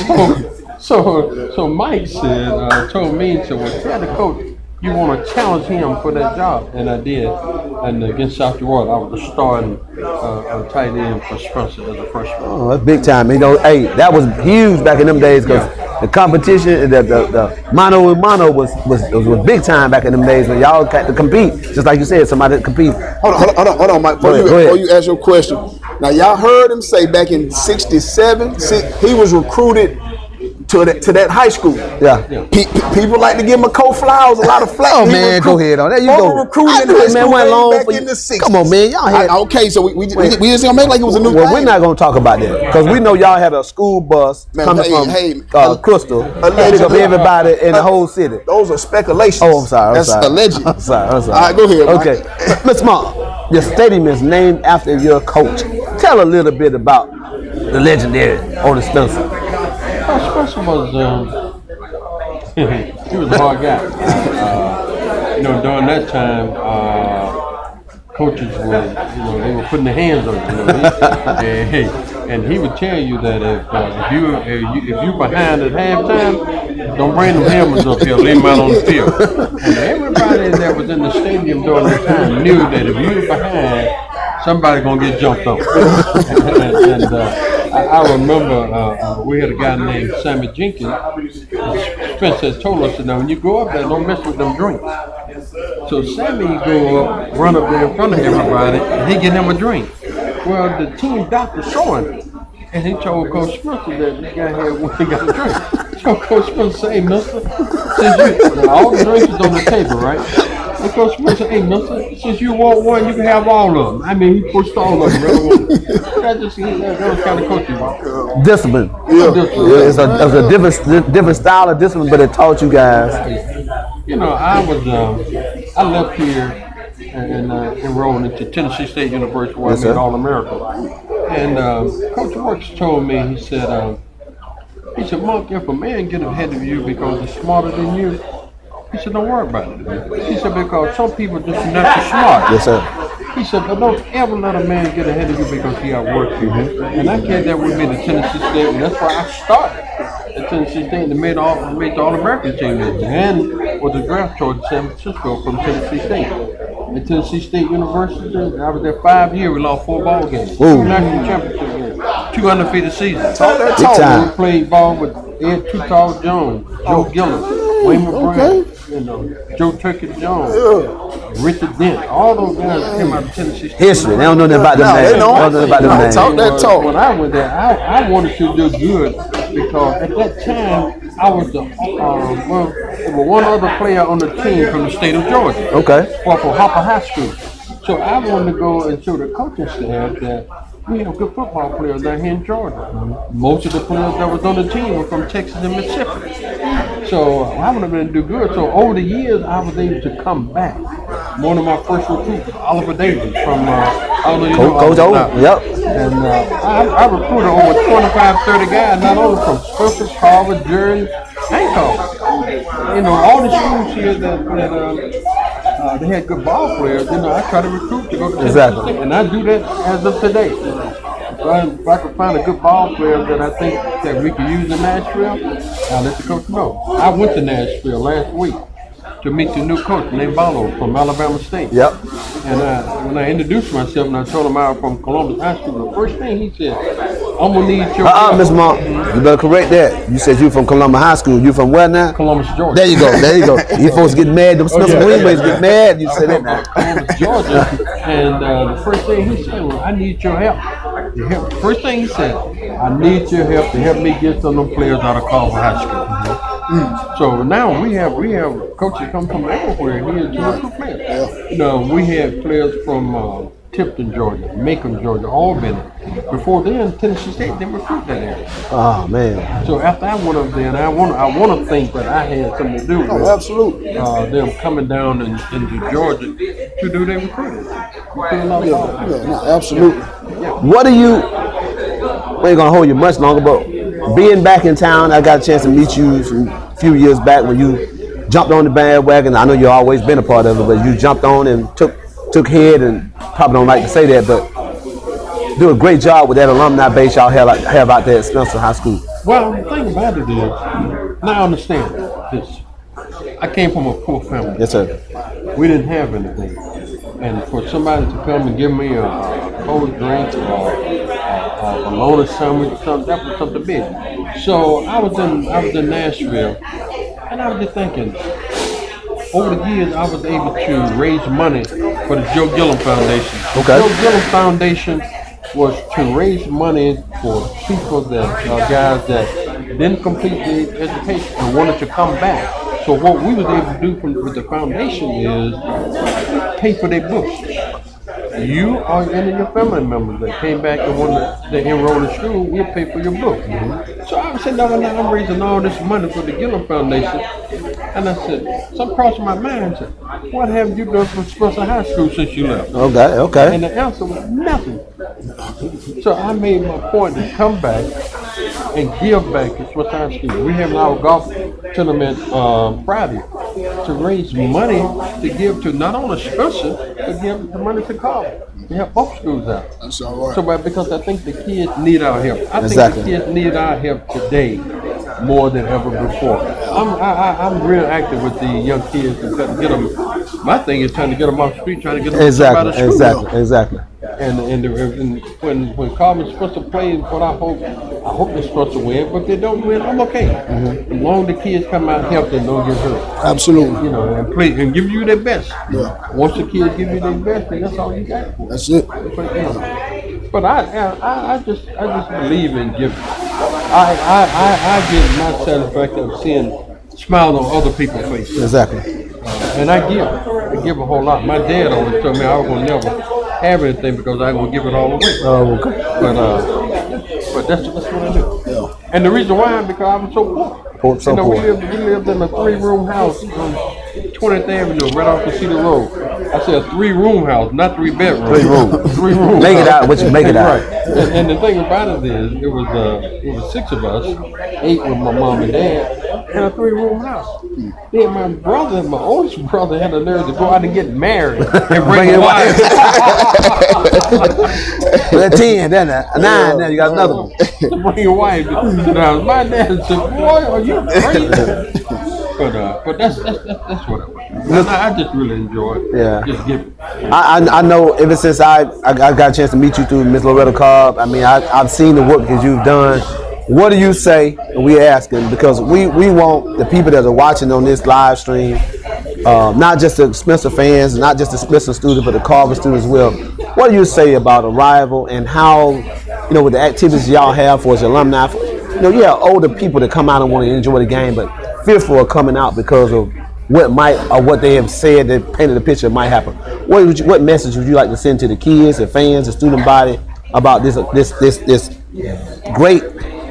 other. So Mike said, told me, he said, well, tell the coach you want to challenge him for that job. And I did. And against South Georgia, I was starting tight end for Spencer as a freshman. Oh, that's big time. Hey, that was huge back in them days because the competition, the mano and mano was big time back in them days when y'all had to compete. Just like you said, somebody to compete. Hold on, Mike. Before you ask your question. Now, y'all heard him say back in 67, he was recruited to that high school. Yeah. People like to give him a cold flowers, a lot of flack. Oh man, go ahead on there. You go. Recruited in high school back for in the 60s. Come on, man, y'all had. Okay, so we just gonna make like it was a new Well, thing. we're not gonna talk about that because we know y'all had a school bus coming from Crystal, pick up everybody in the whole city. Those are speculations. Oh, I'm sorry. That's alleged. I'm sorry. All right, go ahead. Okay, Mr. Mark, your stadium is named after your coach. Tell a little bit about the legendary Otis Spencer. Spencer was, he was a hard guy. During that time, coaches were, they were putting their hands on you. And he would tell you that if you behind at halftime, don't bring them hammers up here, leave them out on the field. And everybody that was in the stadium during that time knew that if you were behind, somebody's gonna get jumped on. I remember we had a guy named Sammy Jenkins. Spencer has told us that now when you go up there, don't mess with them drinks. So Sammy go up, run up there in front of everybody, and he get him a drink. Well, the team doctor saw him. And he told Coach Spencer that this guy here got a drink. So Coach Spencer said, hey, mister, all the drinks is on the table, right? And Coach Spencer said, hey, mister, since you want one, you can have all of them. I mean, he pushed all of them. That was kind of coaching. Discipline. Yeah. It's a different style of discipline, but it taught you guys. You know, I left here and enrolled into Tennessee State University where I made All-American. And Coach Works told me, he said, Monk, if a man get ahead of you because he's smarter than you, he said, don't worry about it. He said, because some people just naturally smart. Yes, sir. He said, but don't ever let a man get ahead of you because he outworks you. And I carried that with me to Tennessee State, and that's why I started at Tennessee State and made the All-American team and was a draft choice in San Francisco from Tennessee State. At Tennessee State University, I was there 5 years. We lost 4 ball games, 2 national championship games, 2 undefeated seasons. We played ball with Ed Too Tall Jones, Joe Gillis, Wayne McBride, Joe Turkey Jones, Richard Dent. All those guys came out of Tennessee State. History. They don't know nothing about them names. They don't know about them names. Talk that talk. When I went there, I wanted to do good because at that time I was there was one other player on the team from the state of Georgia. Okay. From Hopper High School. So I wanted to go and show the coaching staff that we have good football players down here in Georgia. Most of the players that was on the team were from Texas and Mississippi. So I wanted to do good. So over the years, I was able to come back. One of my first recruits, Oliver Davis from Coach O. Yep. And I recruited over 25, 30 guys, not only from Spencer, Carver, Jersey, and Carver. You know, all the schools here that they had good ball players. You know, I try to recruit to go to Tennessee State, and I do that as of today. If I could find a good ball player that I think that we could use in Nashville, I'll let the coach know. I went to Nashville last week to meet the new coach named Ballo from Alabama State. Yep. And when I introduced myself and I told him I was from Columbus High School, the first thing he said, I'm gonna need your help. Miss Monk, you better correct that. You said you from Columbus High School. You from where now? Columbus, Georgia. There you go. There you go. You folks get mad. Them Smith Greenways get mad. You say that now. Columbus, Georgia. And the first thing he said was, I need your help. First thing he said, I need your help to help me get some of them players out of Carver High School. So now we have coaches come from everywhere here to recruit players. You know, we had players from Tipton, Georgia, Macon, Georgia, Albany. Before then, Tennessee State didn't recruit that area. Oh man! So after I went up there, and I want to think that I had something to do with absolutely. Them coming down into Georgia to do their recruiting. Absolutely. What do you? We ain't gonna hold you much longer, but being back in town, I got a chance to meet you a few years back when you jumped on the bandwagon. I know you've always been a part of it, but you jumped on and took head, and probably don't like to say that, but do a great job with that alumni base y'all have out there at Spencer High School. Well, the thing about it is, now I understand this. I came from a poor family. Yes, sir. We didn't have anything. And for somebody to come and give me a cold drink or a bologna sandwich or something, that was something big. So I was in Nashville, and I was just thinking, over the years, I was able to raise money for the Joe Gillum Foundation. Okay. The Joe Gillum Foundation was to raise money for people that guys that didn't complete their education and wanted to come back. So what we was able to do with the foundation is pay for their books. You or any of your family members that came back and wanted to enroll in school, we'll pay for your book. So I was sitting down and I'm raising all this money for the Gillum Foundation. And I said, something crossed my mind. I said, what have you done for Spencer High School since you left? Okay. And the answer was nothing. So I made my point to come back and give back to Spencer High School. We have our golf tournament Friday to raise money to give to not only Spencer, but give the money to Carver. We help both schools out. That's all right. So because I think the kids need our help. I Exactly. think the kids need our help today more than ever before. I'm real active with the young kids and trying to get them. My thing is trying to get them off the street, trying to get them out of school. Exactly. And when Carver and Spencer play, what I hope the Spencer win. But if they don't win, I'm okay. As long as the kids come out healthy and don't get hurt. Absolutely. You know, and play and give you their best. Yeah. Once the kids give you their best, then that's all you got. That's it. But I just believe in giving. I get my satisfaction of seeing smiles on other people's faces. Exactly. And I give a whole lot. My dad always told me I was gonna never have anything because I was gonna give it all away. Oh, okay. But that's what I do. Yeah. And the reason why, because I was so poor. So we poor. lived in a 3-room house on 20th Avenue, right off the Cedar Road. I said a 3-room house, not 3 bedrooms. 3 rooms. 3 rooms. Make it out. What you make it out. Right. And the thing about it is, it was 6 of us, 8 with my mom and dad, in a 3-room house. Then my brother, my oldest brother, had the nerve to go out and get married and bring a wife. That's 10, then 9. Now you got another one. Bring your wife. Now, my dad said, "Boy, are you crazy?" But that's what I just really enjoy it. Yeah. Just giving. I know ever since I got a chance to meet you through Miss Loretta Cobb. I mean, I've seen the work that you've done. What do you say? And we asking because we want the people that are watching on this live stream, not just the Spencer fans, not just the Spencer students, but the Carver students as well. What do you say about Arrival and how, with the activities y'all have for us alumni? You have older people that come out and want to enjoy the game, but fearful of coming out because of what they have said that painted a picture might happen. What message would you like to send to the kids, the fans, the student body about this great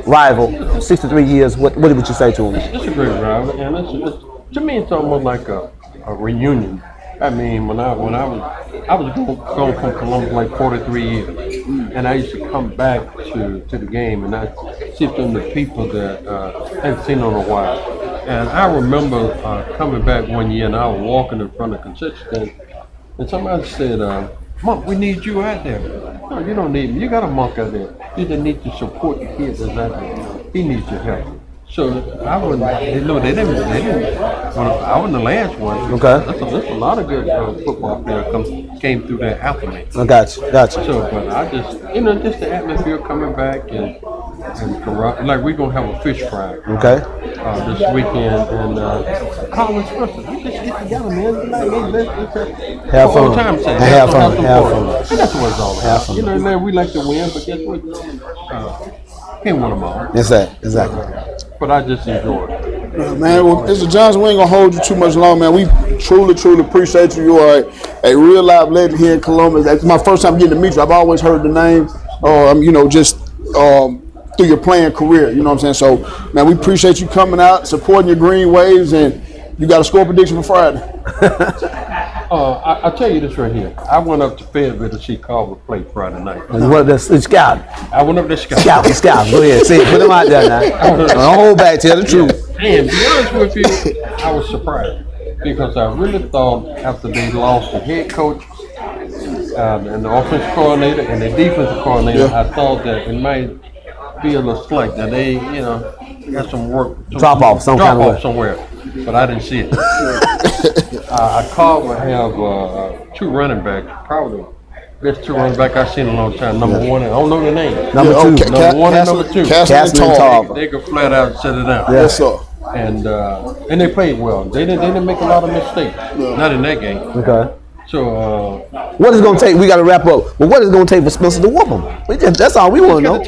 rival? 63 years. What would you say to them? It's a great rival, and to me it's almost like a reunion. I mean, when I was going from Columbus like 43 years, and I used to come back to the game, and I see some of the people that I hadn't seen in a while. And I remember coming back one year, and I was walking in front of the concession stand, and somebody said, "Monk, we need you out there." No, you don't need me. You got a monk out there. You just need to support the kids that's out there. He needs your help. So I wasn't. They didn't. I wasn't the last one. Okay. That's a lot of good football players came through that alphabet. I got you. So, but I just, just the atmosphere coming back and like we're gonna have a fish fry. Okay. This weekend and Carver Spencer. We just get together, man. Let's have fun. Time sake. Have fun. And that's what it's all about. Man, we like to win, but guess what? Can't win them all. Exactly. But I just enjoy it. Man, well, Mr. Johnson, we ain't gonna hold you too much long, man. We truly appreciate you. You are a real live legend here in Columbus. It's my first time getting to meet you. I've always heard the name, just through your playing career. You know what I'm saying? So, man, we appreciate you coming out, supporting your Green Waves, and you got a score prediction for Friday. I'll tell you this right here. I went up to Fayetteville to see Carver play Friday night. The scout. I went up to scout. Scout. Go ahead. See, put them out there now. Don't hold back. Tell the truth. And to be honest with you, I was surprised because I really thought after they lost the head coach and the offensive coordinator and the defensive coordinator, I thought that it might be a little slack that they, got some work. Drop off somewhere. But I didn't see it. Carver have 2 running backs, probably best 2 running back I've seen in a long time. Number 1, I don't know the name. Number 2. Number 1 and number 2. Castle and Tarver. They could flat out set it down. Yes, sir. And they played well. They didn't make a lot of mistakes. Not in that game. Okay. So what is it gonna take? We got to wrap up. But what is it gonna take for Spencer to whoop them? That's all we want to know.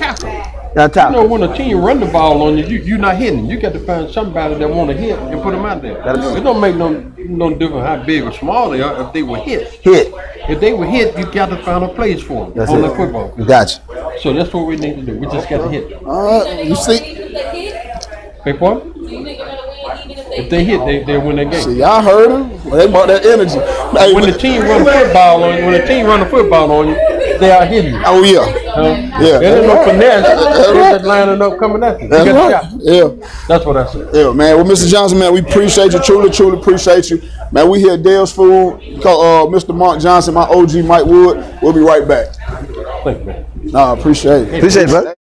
When a team run the ball on you, you're not hitting. You got to find somebody that want to hit and put them out there. It don't make no difference how big or small they are if they were hit. If they were hit, you got to find a place for them on the football. Gotcha. So that's what we need to do. We just got to hit. You see? Big boy? If they hit, they win that game. See, y'all heard them. They brought that energy. Hey, when the team run the football on you, they are hitting you. Oh yeah. There's no finesse. They're just lining up coming at you. That's right. Yeah. That's what I said. Yeah, man. Well, Mr. Johnson, man, we appreciate you. Truly appreciate you. Man, we here at Dell's Food. Mr. Mark Johnson, my OG Mike Woods. We'll be right back. Thank you, man. Nah, appreciate it. Appreciate it, brother.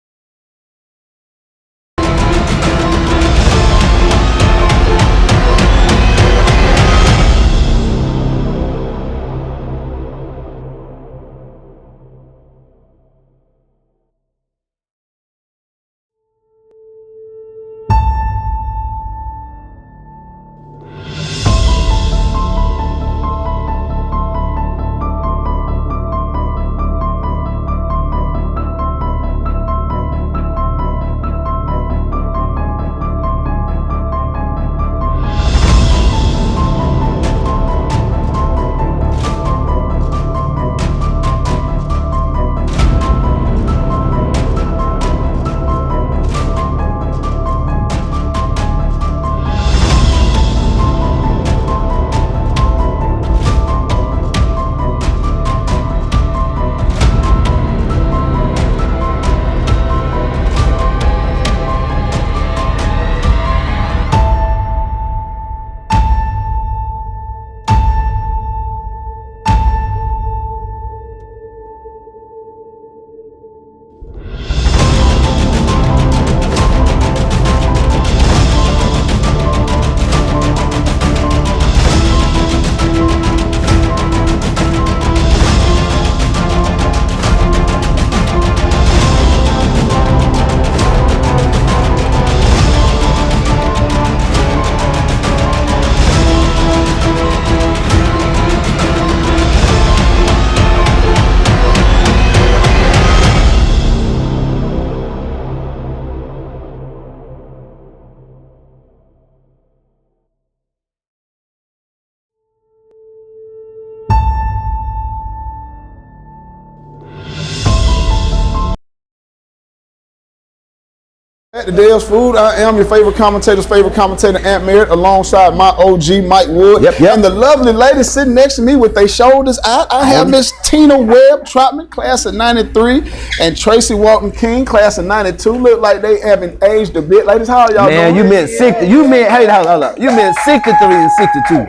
At the Dell's Food, I am your favorite commentator, Ant Merritt, alongside my OG Mike Woods. Yep. And the lovely lady sitting next to me with their shoulders out. I have Miss Tina Webb Trotman, class of '93, and Tracy Walton King, class of '92. Look like they haven't aged a bit. Ladies, how are y'all doing? Man, you meant 60. You meant hold up. You meant 63 and 62.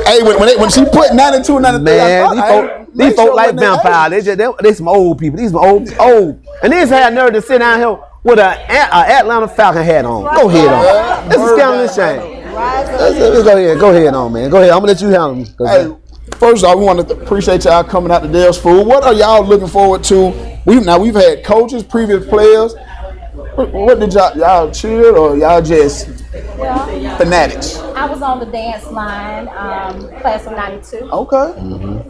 Hey, when she put 92 and 93, Man, these folk like vampires. They some old people. These some old. And these had nerve to sit down here with an Atlanta Falcon hat on. Go ahead on. This is scandalous shame. Let's go ahead on, man. Go ahead. I'm gonna let you handle me. Hey, first off, we want to appreciate y'all coming out to Dell's Food. What are y'all looking forward to? We've had coaches, previous players. What did y'all cheer or y'all just fanatics? I was on the dance line, class of '92. Okay.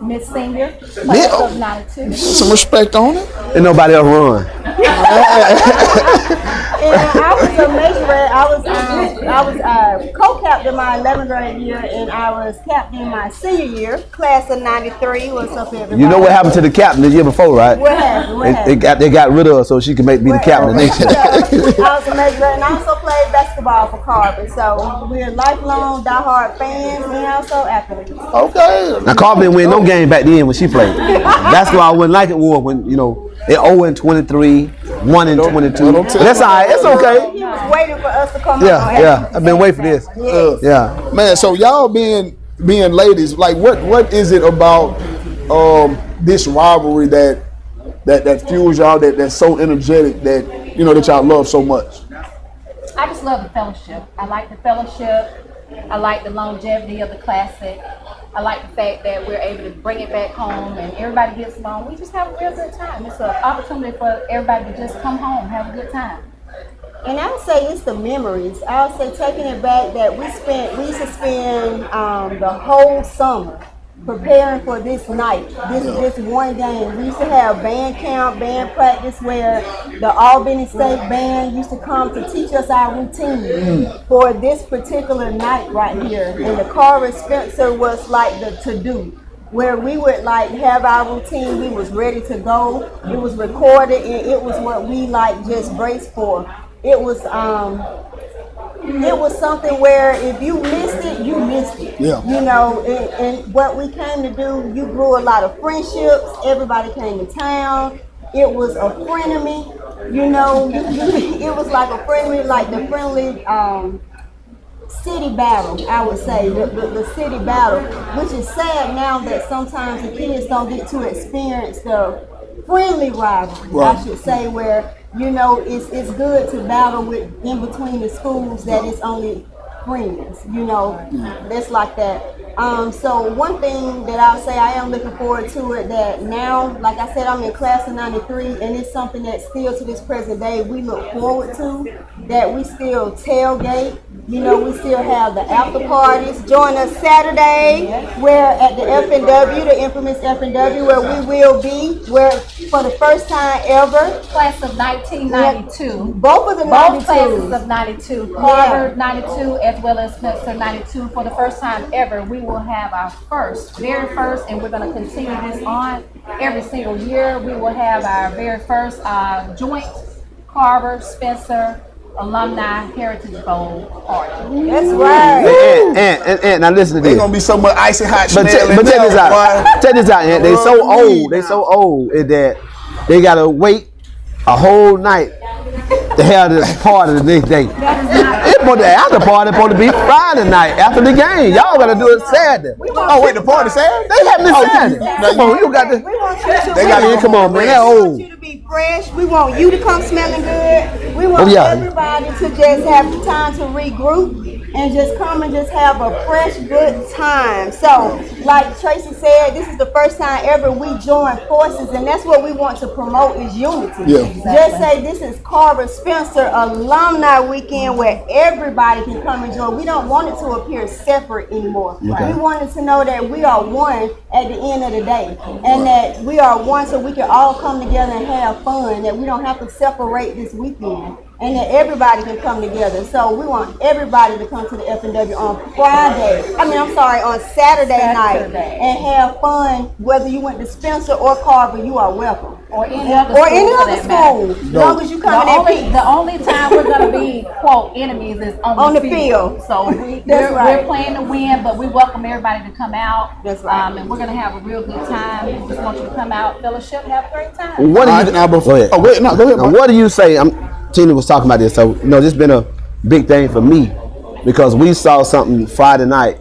Miss Senior, class of '92. Some respect on it. Ain't nobody else run. And I was a majoret. I was co-captain my 11th grade year, and I was captain my senior year, class of '93. What's up, everybody? You know what happened to the captain the year before, right? What happened? They got rid of her so she could be the captain the next year. I was a majoret, and I also played basketball for Carver. So we're lifelong diehard fans and also athletes. Okay. Now Carver didn't win no game back then when she played. Basketball wasn't like it was when they 0-23, 1-22. But that's all right. It's okay. He was waiting for us to come. Yeah. I've been waiting for this. Yeah. Man, so y'all being ladies, like what is it about this rivalry that fuels y'all, that's so energetic, that that y'all love so much? I just love the fellowship. I like the fellowship. I like the longevity of the classic. I like the fact that we're able to bring it back home and everybody gets along. We just have a real good time. It's an opportunity for everybody to just come home, have a good time. And I would say it's the memories. I would say taking it back that we used to spend the whole summer preparing for this night, this one game. We used to have band camp, band practice, where the Albany State Band used to come to teach us our routine for this particular night right here. And the Carver Spencer was like the to-do, where we would like have our routine. We was ready to go. It was recorded, and it was what we like just braced for. It was something where if you missed it, you missed it. Yeah. And what we came to do, you grew a lot of friendships. Everybody came to town. It was a frenemy. It was like a frenemy, like the friendly city battle, I would say, the city battle, which is sad now that sometimes the kids don't get to experience the friendly rivalry, right. I should say, where it's good to battle in between the schools that it's only friends, that's like that. So one thing that I'll say, I am looking forward to it, that now, like I said, I'm in class of '93, and it's something that still to this present day we look forward to, that we still tailgate. We still have the after parties. Join us Saturday, where at the F&W, the infamous F&W, where we will be, where for the first time ever. Class of 1992. Both classes of '92. Carver '92 as well as Spencer '92. For the first time ever, we will have our very first, and we're going to continue this on every single year. We will have our very first joint Carver Spencer Alumni Heritage Bowl party. That's right. And now listen to this. There's gonna be so much icy hot But check this out. Check this out, Ant. They so old. They so old that they gotta wait a whole night to have this party the next day. The after party supposed to be Friday night after the game. Y'all gotta do it Saturday. Oh wait, the party Saturday? They having it Saturday. Come on, you got this. We want you to. They got come on, man. They're We want old. you to be fresh. We want you to come smelling good. We want everybody to just have time to regroup and just come and just have a fresh, good time. So, like Tracy said, this is the first time ever we join forces, and that's what we want to promote is unity. Yeah. Just say this is Carver Spencer Alumni Weekend, where everybody can come and join. We don't want it to appear separate anymore. Okay. We wanted to know that we are one at the end of the day, and that we are one so we can all come together and have fun, that we don't have to separate this weekend. and that everybody can come together. So we want everybody to come to the F&W on on Saturday night and have fun. Whether you went to Spencer or Carver, you are welcome. Or any other school. As long as you come in peace. The only time we're going to be, quote, enemies is on the field. So we're playing to win, but we welcome everybody to come out. That's right. And we're going to have a real good time. We just want you to come out, fellowship, have a great time. What do you, go ahead. Go ahead. Now, what do you say? Tina was talking about this. So, this has been a big thing for me because we saw something Friday night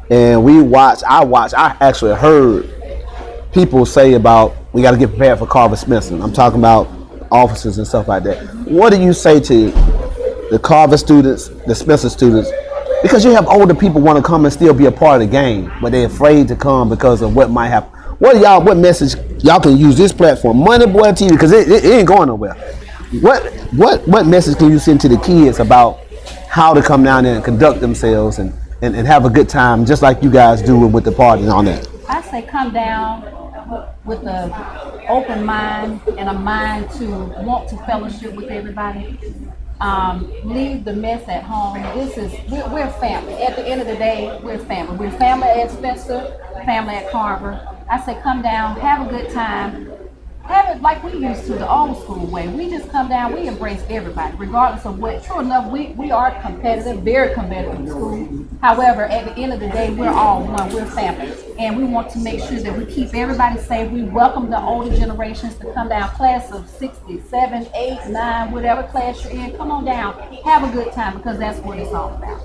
and I actually heard people say about we got to get prepared for Carver Spencer. I'm talking about officers and stuff like that. What do you say to the Carver students, the Spencer students? Because you have older people want to come and still be a part of the game, but they're afraid to come because of what might happen. What message y'all can use this platform, Money Boy TV, because it ain't going nowhere. What message can you send to the kids about how to come down there and conduct themselves and have a good time, just like you guys do with the party and all that? I say come down with an open mind and a mind to want to fellowship with everybody. Leave the mess at home. We're family. At the end of the day, we're family. We're family at Spencer, family at Carver. I say come down, have a good time. Have it like we used to, the old school way. We just come down, we embrace everybody, regardless of what. True enough, we are competitive, very competitive in school. However, at the end of the day, we're all one, we're family. And we want to make sure that we keep everybody safe. We welcome the older generations to come down, class of 67, 8, 9, whatever class you're in, come on down, have a good time, because that's what it's all about.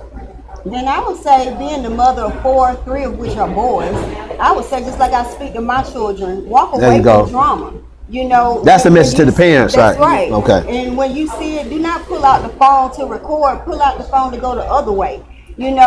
Then I would say, being the mother of 4, 3 of which are boys, I would say, just like I speak to my children, walk away from drama. That's the message to the parents, right? That's right. Okay. And when you see it, do not pull out the phone to record. Pull out the phone to go the other way. And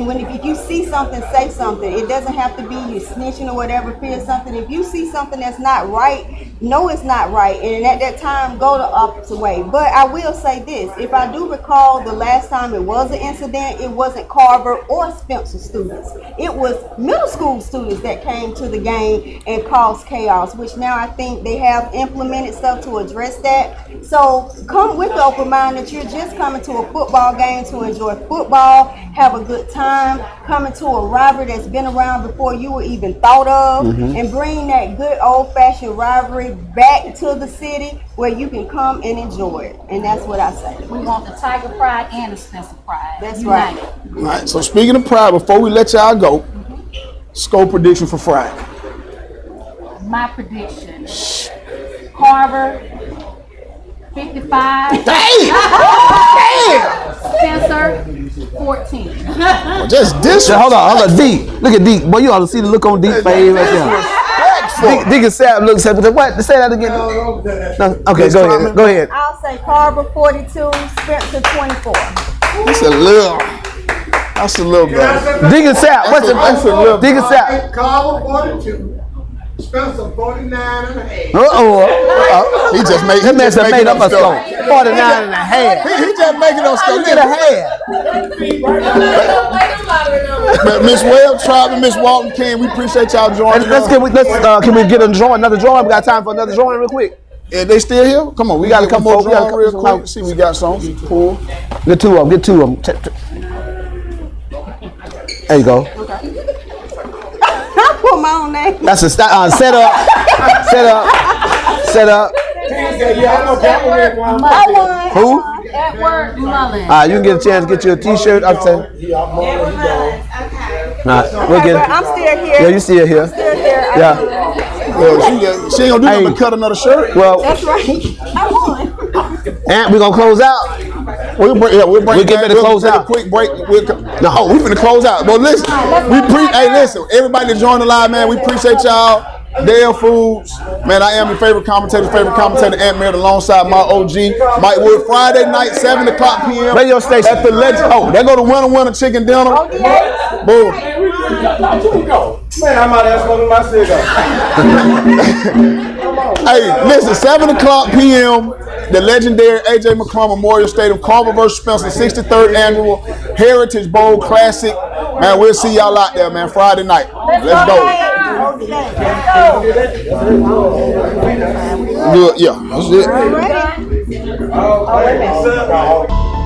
if you see something, say something. It doesn't have to be you snitching or whatever, feel something. If you see something that's not right, know it's not right. And at that time, go the opposite way. But I will say this. If I do recall the last time it was an incident, it wasn't Carver or Spencer students. It was middle school students that came to the game and caused chaos, which now I think they have implemented stuff to address that. So come with the open mind that you're just coming to a football game to enjoy football, have a good time, come into a rivalry that's been around before you were even thought of, and bring that good old-fashioned rivalry back to the city where you can come and enjoy it. And that's what I say. We want the Tiger Pride and the Spencer Pride. That's right. All right, so speaking of pride, before we let y'all go, score prediction for Friday. My prediction, Carver, 55. Damn! Spencer, 14. Just this. Hold on, D. Look at D. Boy, you ought to see the look on D's face right there. D can say, look, say what? Say that again. No, okay, go ahead. I'll say Carver 42, Spencer 24. That's a little better. Deacon Sapp, what's the Deacon Sapp? Carver 42. Spencer 49 and a half. He just made up a score. 49 and a half. He just making up stuff. Get a half. Miss Webb, Tribe, and Miss Walton King, we appreciate y'all joining us. Can we get another drawing? We got time for another drawing real quick. Are they still here? Come on, we got a couple more drawing real quick. See, we got some. Cool. Get two of them. There you go. I put my own name. That's a set up. Who? Edward Mullen. You can get a chance to get you a t-shirt. I'll say. We'll get it. I'm still here. Yeah, you still here. Yeah. Well, she ain't gonna do nothing but cut another shirt. Well, that's right. I won. Ant, we gonna close out. We'll get ready to close out. A quick break. We finna close out. But listen, listen, everybody that joined the live, man, we appreciate y'all. Dell Foods, man, I am your favorite commentator, Ant Merritt, alongside my OG, Mike Woods. Friday night, 7 o'clock p.m. Radio station. At the Legend. Oh, there go the winner chicken dinner. Boom. Man, I might have smoked my cigar. Hey, listen, 7 o'clock p.m., the legendary A.J. McClung Memorial Stadium, Carver vs. Spencer, 63rd annual Heritage Bowl Classic. Man, we'll see y'all out there, man, Friday night. Let's go. Good, yeah, that's it. Oh, wait a minute.